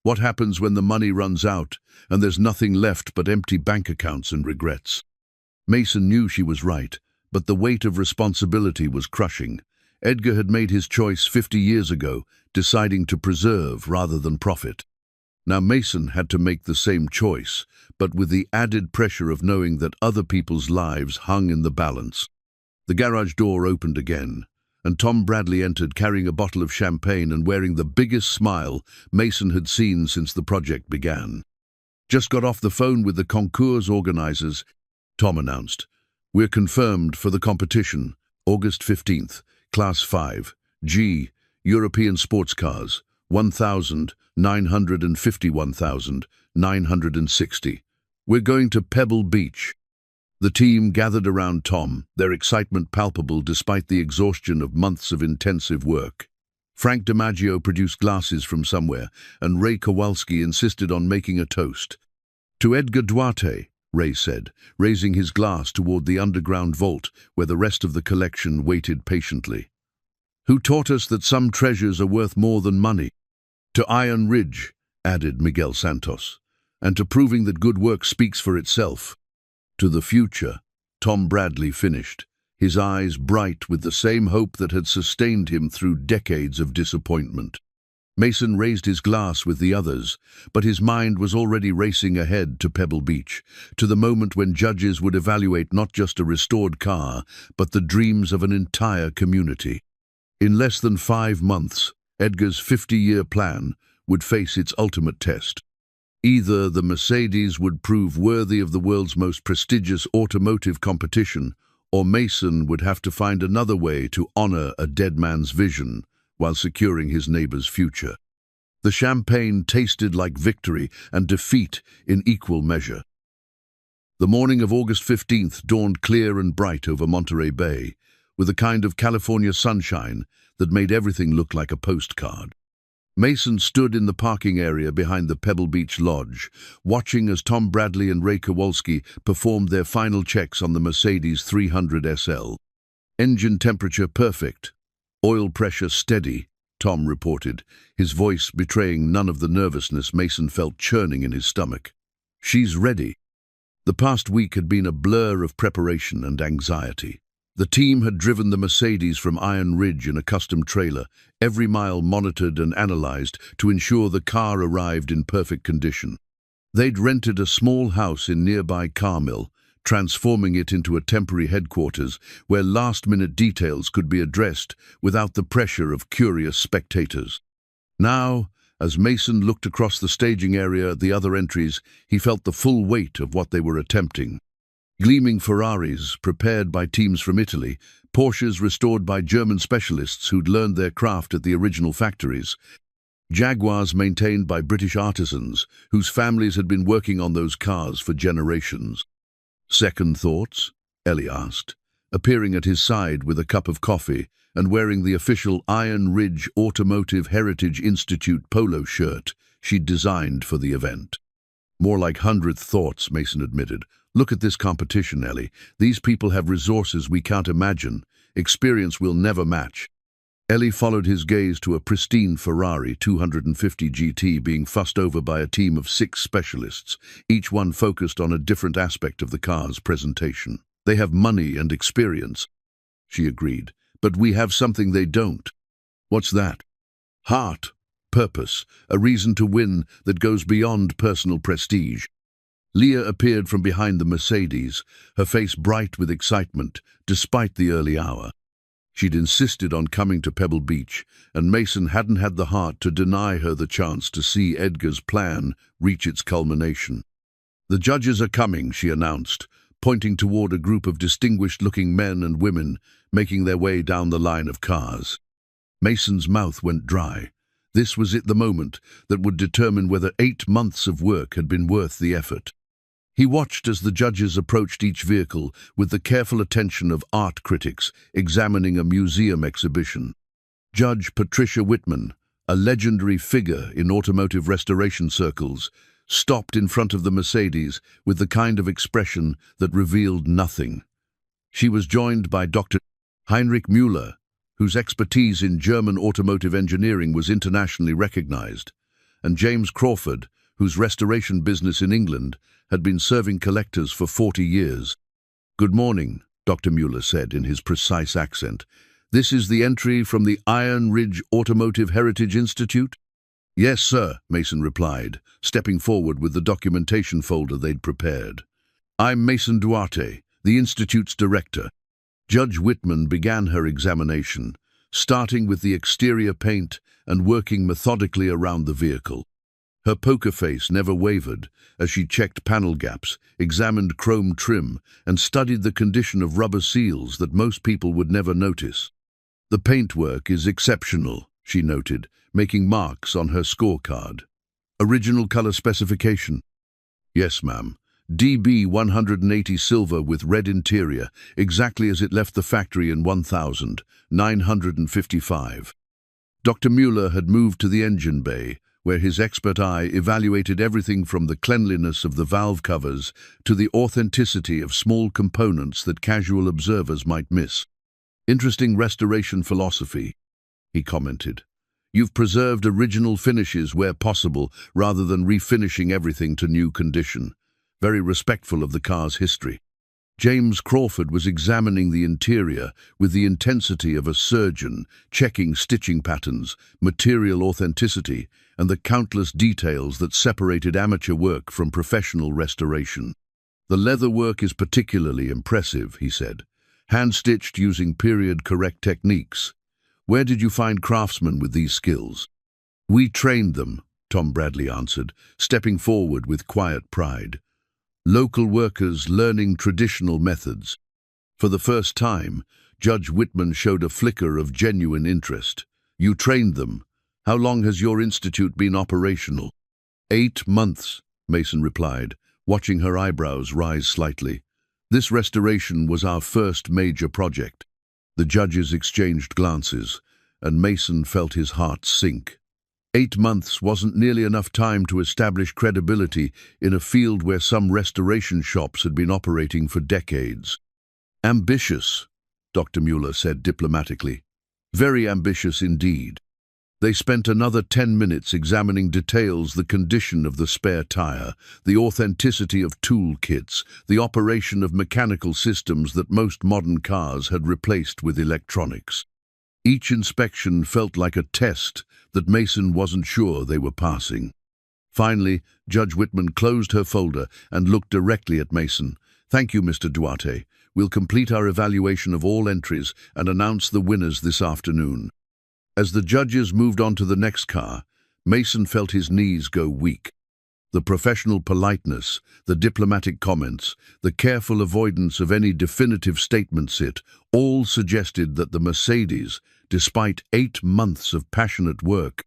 What happens when the money runs out and there's nothing left but empty bank accounts and regrets? Mason knew she was right, but the weight of responsibility was crushing. Edgar had made his choice 50 years ago, deciding to preserve rather than profit. Now Mason had to make the same choice, but with the added pressure of knowing that other people's lives hung in the balance. The garage door opened again, and Tom Bradley entered carrying a bottle of champagne and wearing the biggest smile Mason had seen since the project began. "Just got off the phone with the concours organizers," Tom announced. "We're confirmed for the competition, August 15th, Class 5, G, European sports cars, 1,951,960. We're going to Pebble Beach." The team gathered around Tom, their excitement palpable despite the exhaustion of months of intensive work. Frank DiMaggio produced glasses from somewhere, and Ray Kowalski insisted on making a toast. "To Edgar Duarte," Ray said, raising his glass toward the underground vault where the rest of the collection waited patiently. "Who taught us that some treasures are worth more than money." "To Iron Ridge," added Miguel Santos, "and to proving that good work speaks for itself." "To the future," Tom Bradley finished, his eyes bright with the same hope that had sustained him through decades of disappointment. Mason raised his glass with the others, but his mind was already racing ahead to Pebble Beach, to the moment when judges would evaluate not just a restored car, but the dreams of an entire community. In less than 5 months, Edgar's 50-year plan would face its ultimate test. Either the Mercedes would prove worthy of the world's most prestigious automotive competition, or Mason would have to find another way to honor a dead man's vision while securing his neighbor's future. The champagne tasted like victory and defeat in equal measure. The morning of August 15th dawned clear and bright over Monterey Bay, with a kind of California sunshine that made everything look like a postcard. Mason stood in the parking area behind the Pebble Beach Lodge, watching as Tom Bradley and Ray Kowalski performed their final checks on the Mercedes 300 SL. Engine temperature perfect, oil pressure steady, Tom reported, his voice betraying none of the nervousness Mason felt churning in his stomach. She's ready. The past week had been a blur of preparation and anxiety. The team had driven the Mercedes from Iron Ridge in a custom trailer, every mile monitored and analyzed to ensure the car arrived in perfect condition. They'd rented a small house in nearby Carmel, transforming it into a temporary headquarters where last-minute details could be addressed without the pressure of curious spectators. Now, as Mason looked across the staging area at the other entries, he felt the full weight of what they were attempting. Gleaming Ferraris, prepared by teams from Italy, Porsches restored by German specialists who'd learned their craft at the original factories, Jaguars maintained by British artisans whose families had been working on those cars for generations. "Second thoughts?" Ellie asked, appearing at his side with a cup of coffee and wearing the official Iron Ridge Automotive Heritage Institute polo shirt she'd designed for the event. "More like 100th thoughts," Mason admitted. "Look at this competition, Ellie. These people have resources we can't imagine, experience we'll never match." Ellie followed his gaze to a pristine Ferrari 250 GT being fussed over by a team of 6 specialists, each one focused on a different aspect of the car's presentation. "They have money and experience," she agreed, "but we have something they don't." "What's that?" "Heart, purpose, a reason to win that goes beyond personal prestige." Leah appeared from behind the Mercedes, her face bright with excitement, despite the early hour. She'd insisted on coming to Pebble Beach, and Mason hadn't had the heart to deny her the chance to see Edgar's plan reach its culmination. "The judges are coming," she announced, pointing toward a group of distinguished-looking men and women making their way down the line of cars. Mason's mouth went dry. This was the moment that would determine whether 8 months of work had been worth the effort. He watched as the judges approached each vehicle with the careful attention of art critics examining a museum exhibition. Judge Patricia Whitman, a legendary figure in automotive restoration circles, stopped in front of the Mercedes with the kind of expression that revealed nothing. She was joined by Dr. Heinrich Müller, whose expertise in German automotive engineering was internationally recognized, and James Crawford, whose restoration business in England had been serving collectors for 40 years. "Good morning," Dr. Müller said in his precise accent. "This is the entry from the Iron Ridge Automotive Heritage Institute?" "Yes, sir," Mason replied, stepping forward with the documentation folder they'd prepared. "I'm Mason Duarte, the Institute's director." Judge Whitman began her examination, starting with the exterior paint and working methodically around the vehicle. Her poker face never wavered as she checked panel gaps, examined chrome trim, and studied the condition of rubber seals that most people would never notice. "The paintwork is exceptional," she noted, making marks on her scorecard. "Original color specification?" "Yes, ma'am. DB 180 silver with red interior, exactly as it left the factory in 1955. Dr. Müller had moved to the engine bay, where his expert eye evaluated everything from the cleanliness of the valve covers to the authenticity of small components that casual observers might miss. "Interesting restoration philosophy," he commented. "You've preserved original finishes where possible rather than refinishing everything to new condition. Very respectful of the car's history." James Crawford was examining the interior with the intensity of a surgeon, checking stitching patterns, material authenticity, and the countless details that separated amateur work from professional restoration. "The leather work is particularly impressive," he said, "hand-stitched using period-correct techniques. Where did you find craftsmen with these skills?" "We trained them," Tom Bradley answered, stepping forward with quiet pride. "Local workers learning traditional methods." For the first time, Judge Whitman showed a flicker of genuine interest. "You trained them. How long has your institute been operational? 8 months, Mason replied, watching her eyebrows rise slightly. This restoration was our first major project. The judges exchanged glances, and Mason felt his heart sink. 8 months wasn't nearly enough time to establish credibility in a field where some restoration shops had been operating for decades. Ambitious, Dr. Mueller said diplomatically. Very ambitious indeed. They spent another 10 minutes examining details: the condition of the spare tire, the authenticity of tool kits, the operation of mechanical systems that most modern cars had replaced with electronics. Each inspection felt like a test that Mason wasn't sure they were passing. Finally, Judge Whitman closed her folder and looked directly at Mason. "Thank you, Mr. Duarte. We'll complete our evaluation of all entries and announce the winners this afternoon." As the judges moved on to the next car, Mason felt his knees go weak. The professional politeness, the diplomatic comments, the careful avoidance of any definitive statements, it all suggested that the Mercedes, despite 8 months of passionate work,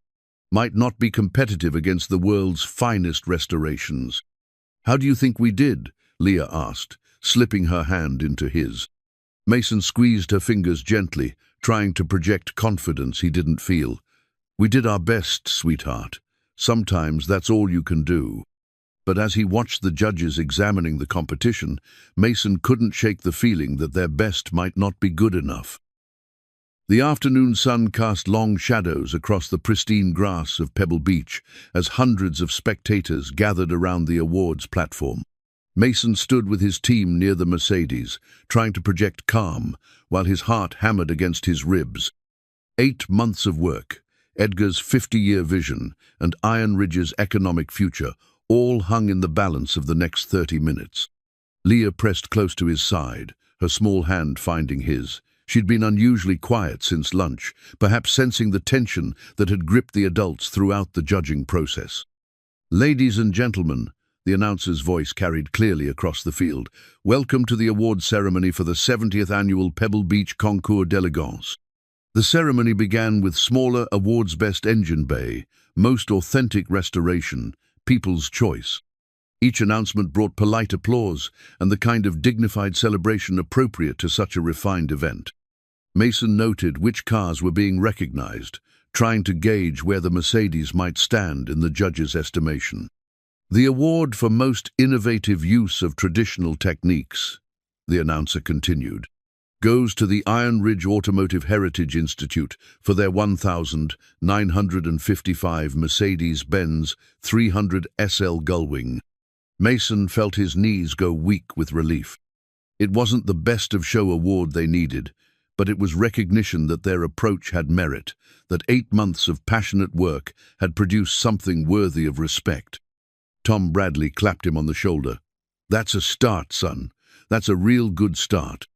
might not be competitive against the world's finest restorations. "How do you think we did?" Leah asked, slipping her hand into his. Mason squeezed her fingers gently, trying to project confidence he didn't feel. "We did our best, sweetheart. Sometimes that's all you can do." But as he watched the judges examining the competition, Mason couldn't shake the feeling that their best might not be good enough. The afternoon sun cast long shadows across the pristine grass of Pebble Beach as hundreds of spectators gathered around the awards platform. Mason stood with his team near the Mercedes, trying to project calm, while his heart hammered against his ribs. 8 months of work, Edgar's 50-year vision, and Iron Ridge's economic future all hung in the balance of the next 30 minutes. Leah pressed close to his side, her small hand finding his. She'd been unusually quiet since lunch, perhaps sensing the tension that had gripped the adults throughout the judging process. "Ladies and gentlemen," the announcer's voice carried clearly across the field, "welcome to the award ceremony for the 70th annual Pebble Beach Concours d'Elegance." The ceremony began with smaller awards: Best Engine Bay, Most Authentic Restoration, People's Choice. Each announcement brought polite applause and the kind of dignified celebration appropriate to such a refined event. Mason noted which cars were being recognized, trying to gauge where the Mercedes might stand in the judges' estimation. "The award for most innovative use of traditional techniques," the announcer continued, "goes to the Iron Ridge Automotive Heritage Institute for their 1,955 Mercedes-Benz 300 SL Gullwing." Mason felt his knees go weak with relief. It wasn't the best of show award they needed, but it was recognition that their approach had merit, that 8 months of passionate work had produced something worthy of respect. Tom Bradley clapped him on the shoulder. "That's a start, son. That's a real good start."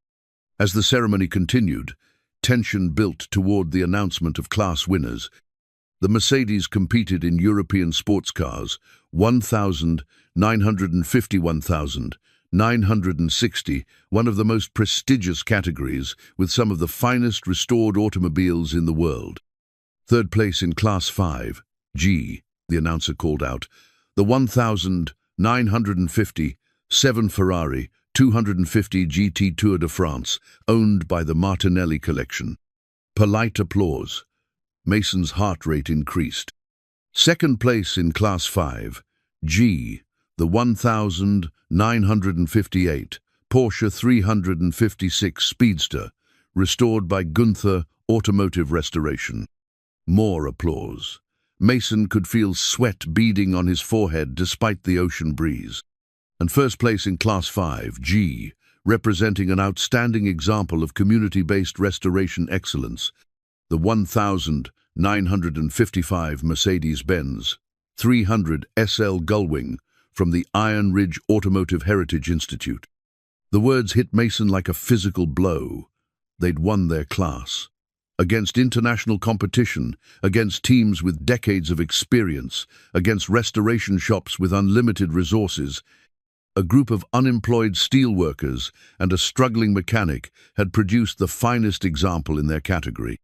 As the ceremony continued, tension built toward the announcement of class winners. The Mercedes competed in European sports cars, 1,951,960, one of the most prestigious categories, with some of the finest restored automobiles in the world. Third place in Class 5, G, the announcer called out, the 1,950 7 Ferrari 250 GT Tour de France, owned by the Martinelli collection. Polite applause. Mason's heart rate increased. Second place in Class 5, G, the 1,958 Porsche 356 Speedster, restored by Gunther Automotive Restoration. More applause. Mason could feel sweat beading on his forehead despite the ocean breeze. And first place in Class 5, G, representing an outstanding example of community-based restoration excellence, the 1,955 Mercedes-Benz 300 SL Gullwing from the Iron Ridge Automotive Heritage Institute. The words hit Mason like a physical blow. They'd won their class. Against international competition, against teams with decades of experience, against restoration shops with unlimited resources, a group of unemployed steelworkers and a struggling mechanic had produced the finest example in their category.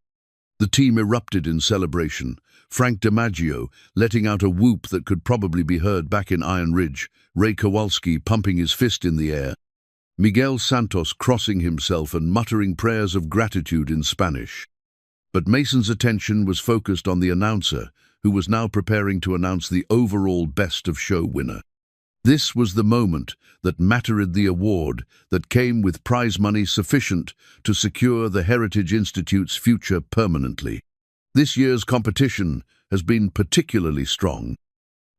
The team erupted in celebration, Frank DiMaggio letting out a whoop that could probably be heard back in Iron Ridge, Ray Kowalski pumping his fist in the air, Miguel Santos crossing himself and muttering prayers of gratitude in Spanish. But Mason's attention was focused on the announcer, who was now preparing to announce the overall Best of Show winner. This was the moment that mattered, the award that came with prize money sufficient to secure the Heritage Institute's future permanently. This year's competition has been particularly strong,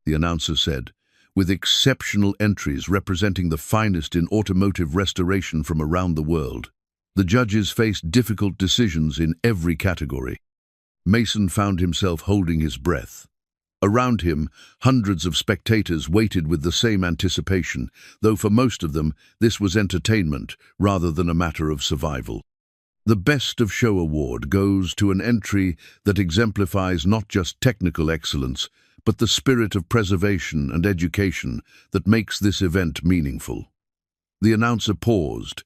the announcer said, with exceptional entries representing the finest in automotive restoration from around the world. The judges faced difficult decisions in every category. Mason found himself holding his breath. Around him, hundreds of spectators waited with the same anticipation, though for most of them, this was entertainment rather than a matter of survival. The Best of Show award goes to an entry that exemplifies not just technical excellence, but the spirit of preservation and education that makes this event meaningful. The announcer paused,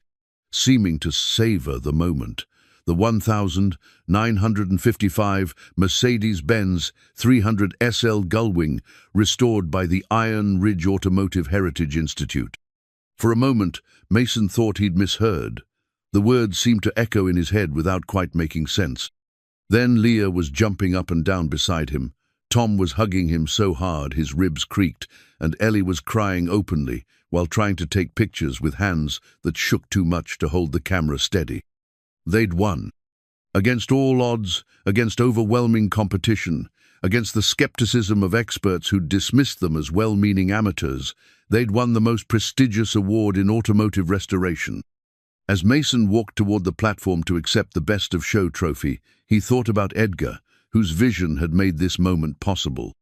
seeming to savor the moment. The 1955 Mercedes-Benz 300 SL Gullwing, restored by the Iron Ridge Automotive Heritage Institute. For a moment, Mason thought he'd misheard. The words seemed to echo in his head without quite making sense. Then Leah was jumping up and down beside him. Tom was hugging him so hard his ribs creaked, and Ellie was crying openly while trying to take pictures with hands that shook too much to hold the camera steady. They'd won. Against all odds, against overwhelming competition, against the skepticism of experts who'd dismissed them as well-meaning amateurs, they'd won the most prestigious award in automotive restoration. As Mason walked toward the platform to accept the Best of Show trophy, he thought about Edgar, whose vision had made this moment possible.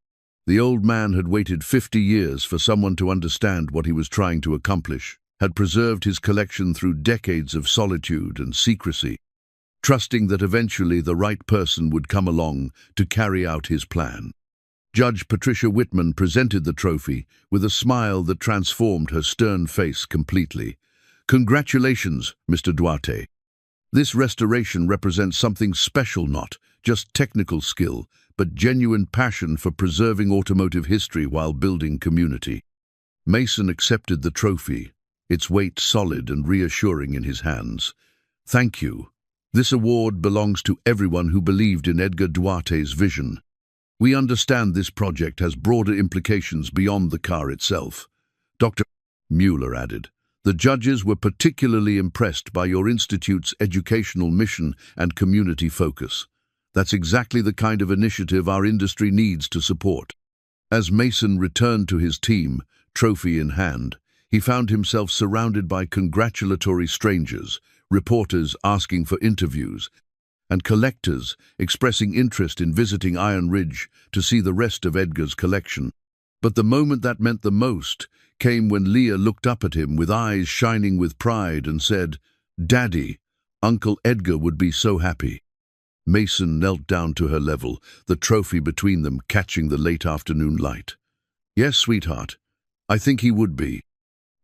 The old man had waited 50 years for someone to understand what he was trying to accomplish, had preserved his collection through decades of solitude and secrecy, trusting that eventually the right person would come along to carry out his plan. Judge Patricia Whitman presented the trophy with a smile that transformed her stern face completely. "Congratulations, Mr. Duarte. This restoration represents something special, not just technical skill, but genuine passion for preserving automotive history while building community." Mason accepted the trophy, its weight solid and reassuring in his hands. "Thank you. This award belongs to everyone who believed in Edgar Duarte's vision. We understand this project has broader implications beyond the car itself." Dr. Mueller added, "The judges were particularly impressed by your institute's educational mission and community focus. That's exactly the kind of initiative our industry needs to support." As Mason returned to his team, trophy in hand, he found himself surrounded by congratulatory strangers, reporters asking for interviews, and collectors expressing interest in visiting Iron Ridge to see the rest of Edgar's collection. But the moment that meant the most came when Leah looked up at him with eyes shining with pride and said, "Daddy, Uncle Edgar would be so happy." Mason knelt down to her level, the trophy between them catching the late afternoon light. "Yes, sweetheart, I think he would be."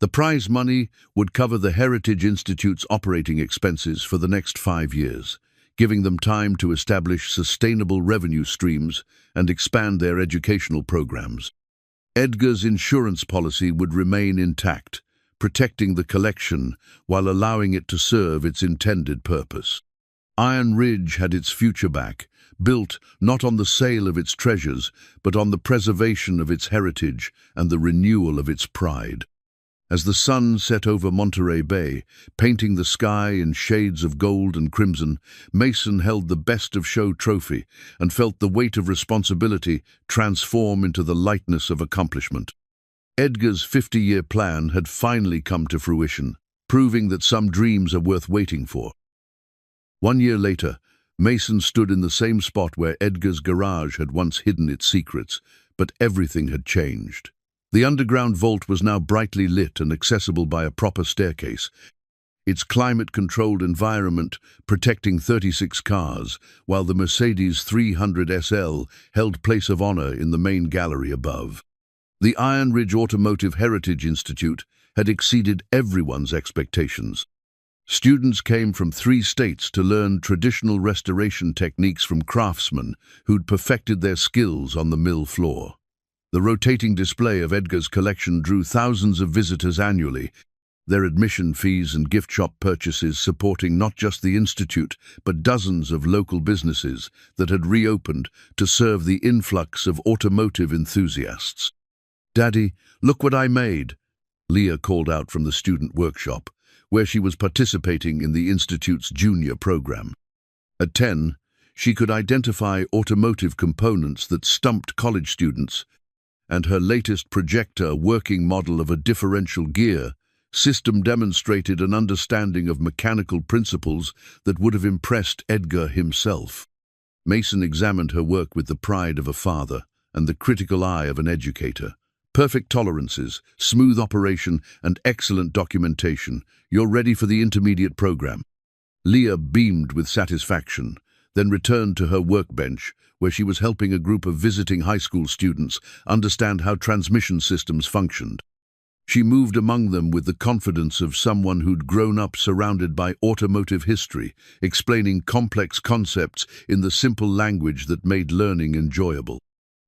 The prize money would cover the Heritage Institute's operating expenses for the next 5 years, giving them time to establish sustainable revenue streams and expand their educational programs. Edgar's insurance policy would remain intact, protecting the collection while allowing it to serve its intended purpose. Iron Ridge had its future back, built not on the sale of its treasures, but on the preservation of its heritage and the renewal of its pride. As the sun set over Monterey Bay, painting the sky in shades of gold and crimson, Mason held the Best of Show trophy and felt the weight of responsibility transform into the lightness of accomplishment. Edgar's 50-year plan had finally come to fruition, proving that some dreams are worth waiting for. 1 year later, Mason stood in the same spot where Edgar's garage had once hidden its secrets, but everything had changed. The underground vault was now brightly lit and accessible by a proper staircase, its climate-controlled environment protecting 36 cars, while the Mercedes 300 SL held place of honor in the main gallery above. The Iron Ridge Automotive Heritage Institute had exceeded everyone's expectations. Students came from 3 states to learn traditional restoration techniques from craftsmen who'd perfected their skills on the mill floor. The rotating display of Edgar's collection drew thousands of visitors annually, their admission fees and gift shop purchases supporting not just the institute, but dozens of local businesses that had reopened to serve the influx of automotive enthusiasts. "Daddy, look what I made," Leah called out from the student workshop, where she was participating in the institute's junior program. At 10, she could identify automotive components that stumped college students, and her latest projector working model of a differential gear system demonstrated an understanding of mechanical principles that would have impressed Edgar himself. Mason examined her work with the pride of a father and the critical eye of an educator. "Perfect tolerances, smooth operation, and excellent documentation. You're ready for the intermediate program." Leah beamed with satisfaction, then returned to her workbench, where she was helping a group of visiting high school students understand how transmission systems functioned. She moved among them with the confidence of someone who'd grown up surrounded by automotive history, explaining complex concepts in the simple language that made learning enjoyable.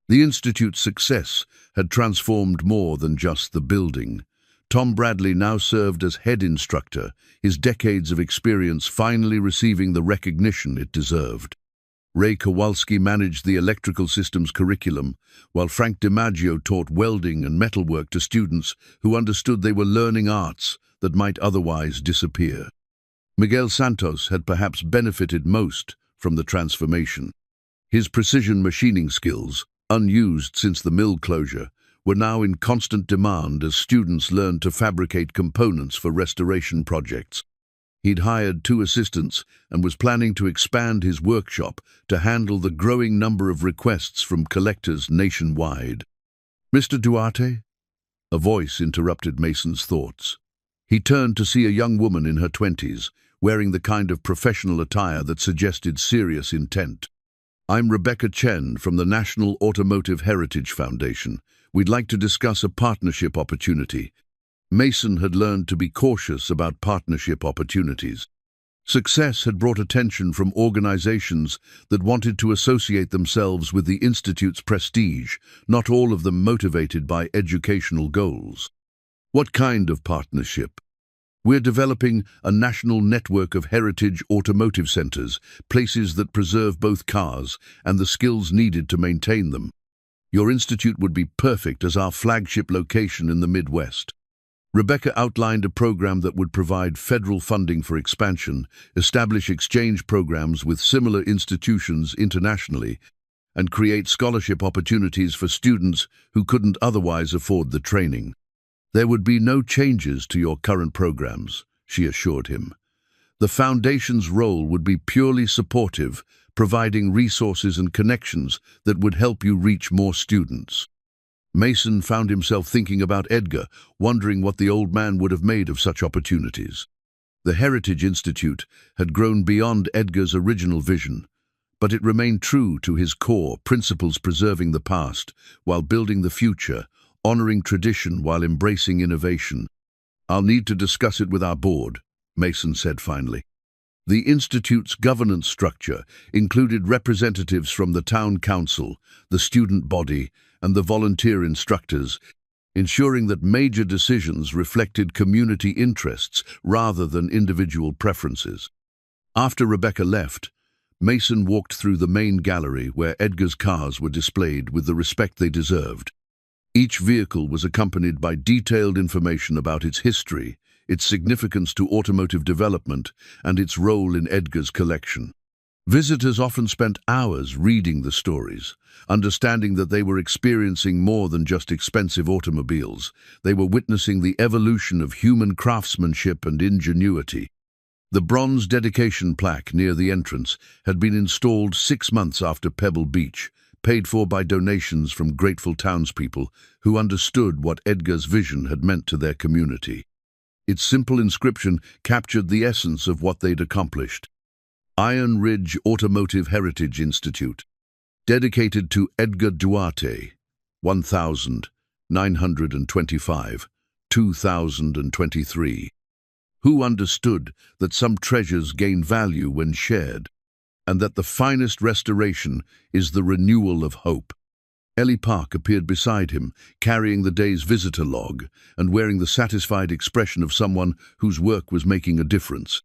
The Institute's success had transformed more than just the building. Tom Bradley now served as head instructor, his decades of experience finally receiving the recognition it deserved. Ray Kowalski managed the electrical systems curriculum, while Frank DiMaggio taught welding and metalwork to students who understood they were learning arts that might otherwise disappear. Miguel Santos had perhaps benefited most from the transformation. His precision machining skills, unused since the mill closure, were now in constant demand as students learned to fabricate components for restoration projects. He'd hired 2 assistants and was planning to expand his workshop to handle the growing number of requests from collectors nationwide. "Mr. Duarte?" A voice interrupted Mason's thoughts. He turned to see a young woman in her 20s, wearing the kind of professional attire that suggested serious intent. "I'm Rebecca Chen from the National Automotive Heritage Foundation. We'd like to discuss a partnership opportunity." Mason had learned to be cautious about partnership opportunities. Success had brought attention from organizations that wanted to associate themselves with the Institute's prestige, not all of them motivated by educational goals. "What kind of partnership?" "We're developing a national network of heritage automotive centers, places that preserve both cars and the skills needed to maintain them. Your institute would be perfect as our flagship location in the Midwest." Rebecca outlined a program that would provide federal funding for expansion, establish exchange programs with similar institutions internationally, and create scholarship opportunities for students who couldn't otherwise afford the training. "There would be no changes to your current programs," she assured him. "The Foundation's role would be purely supportive, providing resources and connections that would help you reach more students." Mason found himself thinking about Edgar, wondering what the old man would have made of such opportunities. The Heritage Institute had grown beyond Edgar's original vision, but it remained true to his core principles, preserving the past while building the future, honoring tradition while embracing innovation. "I'll need to discuss it with our board," Mason said finally. The Institute's governance structure included representatives from the town council, the student body, and the volunteer instructors, ensuring that major decisions reflected community interests rather than individual preferences. After Rebecca left, Mason walked through the main gallery where Edgar's cars were displayed with the respect they deserved. Each vehicle was accompanied by detailed information about its history, its significance to automotive development, and its role in Edgar's collection. Visitors often spent hours reading the stories, understanding that they were experiencing more than just expensive automobiles. They were witnessing the evolution of human craftsmanship and ingenuity. The bronze dedication plaque near the entrance had been installed 6 months after Pebble Beach, paid for by donations from grateful townspeople who understood what Edgar's vision had meant to their community. Its simple inscription captured the essence of what they'd accomplished. Iron Ridge Automotive Heritage Institute, dedicated to Edgar Duarte, 1925, 2023. Who understood that some treasures gain value when shared, and that the finest restoration is the renewal of hope? Ellie Park appeared beside him, carrying the day's visitor log and wearing the satisfied expression of someone whose work was making a difference.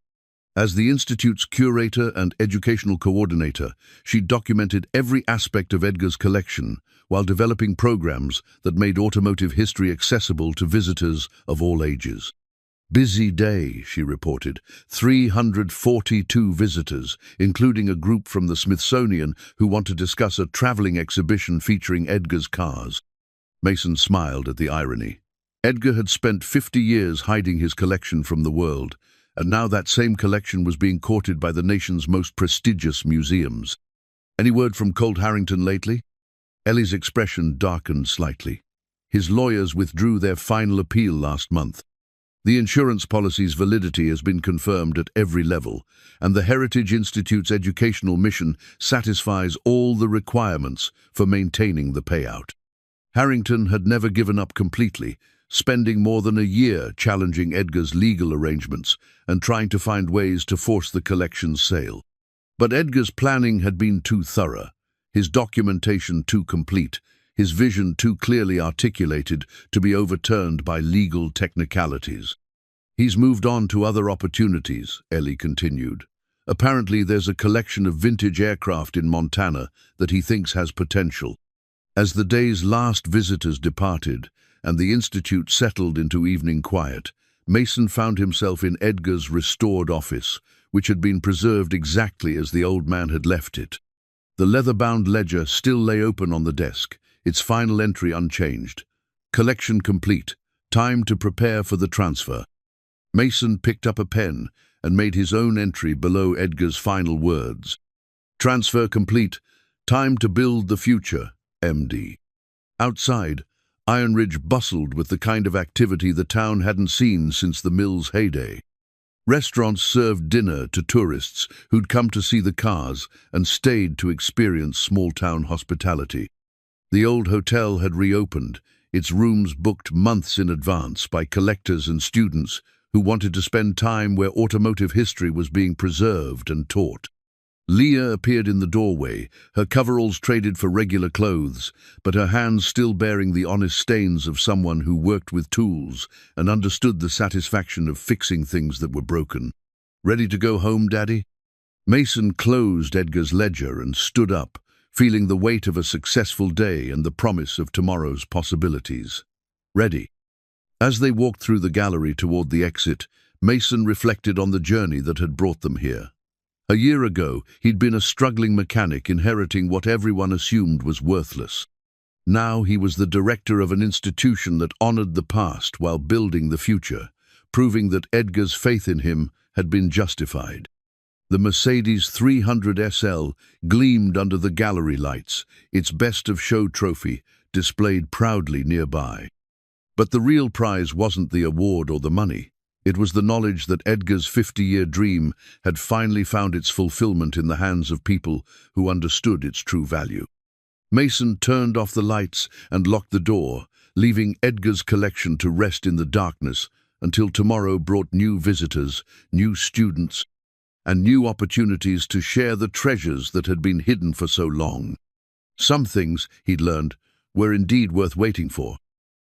As the Institute's curator and educational coordinator, she documented every aspect of Edgar's collection while developing programs that made automotive history accessible to visitors of all ages. "Busy day," she reported. 342 visitors, including a group from the Smithsonian who want to discuss a traveling exhibition featuring Edgar's cars. Mason smiled at the irony. Edgar had spent 50 years hiding his collection from the world, and now that same collection was being courted by the nation's most prestigious museums. "Any word from Colt Harrington lately?" Ellie's expression darkened slightly. His lawyers withdrew their final appeal last month. The insurance policy's validity has been confirmed at every level, and the Heritage Institute's educational mission satisfies all the requirements for maintaining the payout. Harrington had never given up completely, spending more than a year challenging Edgar's legal arrangements and trying to find ways to force the collection's sale. But Edgar's planning had been too thorough, his documentation too complete, his vision too clearly articulated to be overturned by legal technicalities. "He's moved on to other opportunities," Ellie continued. "Apparently there's a collection of vintage aircraft in Montana that he thinks has potential." As the day's last visitors departed and the Institute settled into evening quiet, Mason found himself in Edgar's restored office, which had been preserved exactly as the old man had left it. The leather-bound ledger still lay open on the desk, its final entry unchanged. "Collection complete. Time to prepare for the transfer." Mason picked up a pen and made his own entry below Edgar's final words. "Transfer complete. Time to build the future, MD." Outside, Iron Ridge bustled with the kind of activity the town hadn't seen since the mill's heyday. Restaurants served dinner to tourists who'd come to see the cars and stayed to experience small-town hospitality. The old hotel had reopened, its rooms booked months in advance by collectors and students who wanted to spend time where automotive history was being preserved and taught. Leah appeared in the doorway, her coveralls traded for regular clothes, but her hands still bearing the honest stains of someone who worked with tools and understood the satisfaction of fixing things that were broken. "Ready to go home, Daddy?" Mason closed Edgar's ledger and stood up, feeling the weight of a successful day and the promise of tomorrow's possibilities. "Ready." As they walked through the gallery toward the exit, Mason reflected on the journey that had brought them here. A year ago, he'd been a struggling mechanic inheriting what everyone assumed was worthless. Now he was the director of an institution that honored the past while building the future, proving that Edgar's faith in him had been justified. The Mercedes 300 SL gleamed under the gallery lights, its best-of-show trophy displayed proudly nearby. But the real prize wasn't the award or the money. It was the knowledge that Edgar's 50-year dream had finally found its fulfillment in the hands of people who understood its true value. Mason turned off the lights and locked the door, leaving Edgar's collection to rest in the darkness until tomorrow brought new visitors, new students, and new opportunities to share the treasures that had been hidden for so long. Some things, he'd learned, were indeed worth waiting for.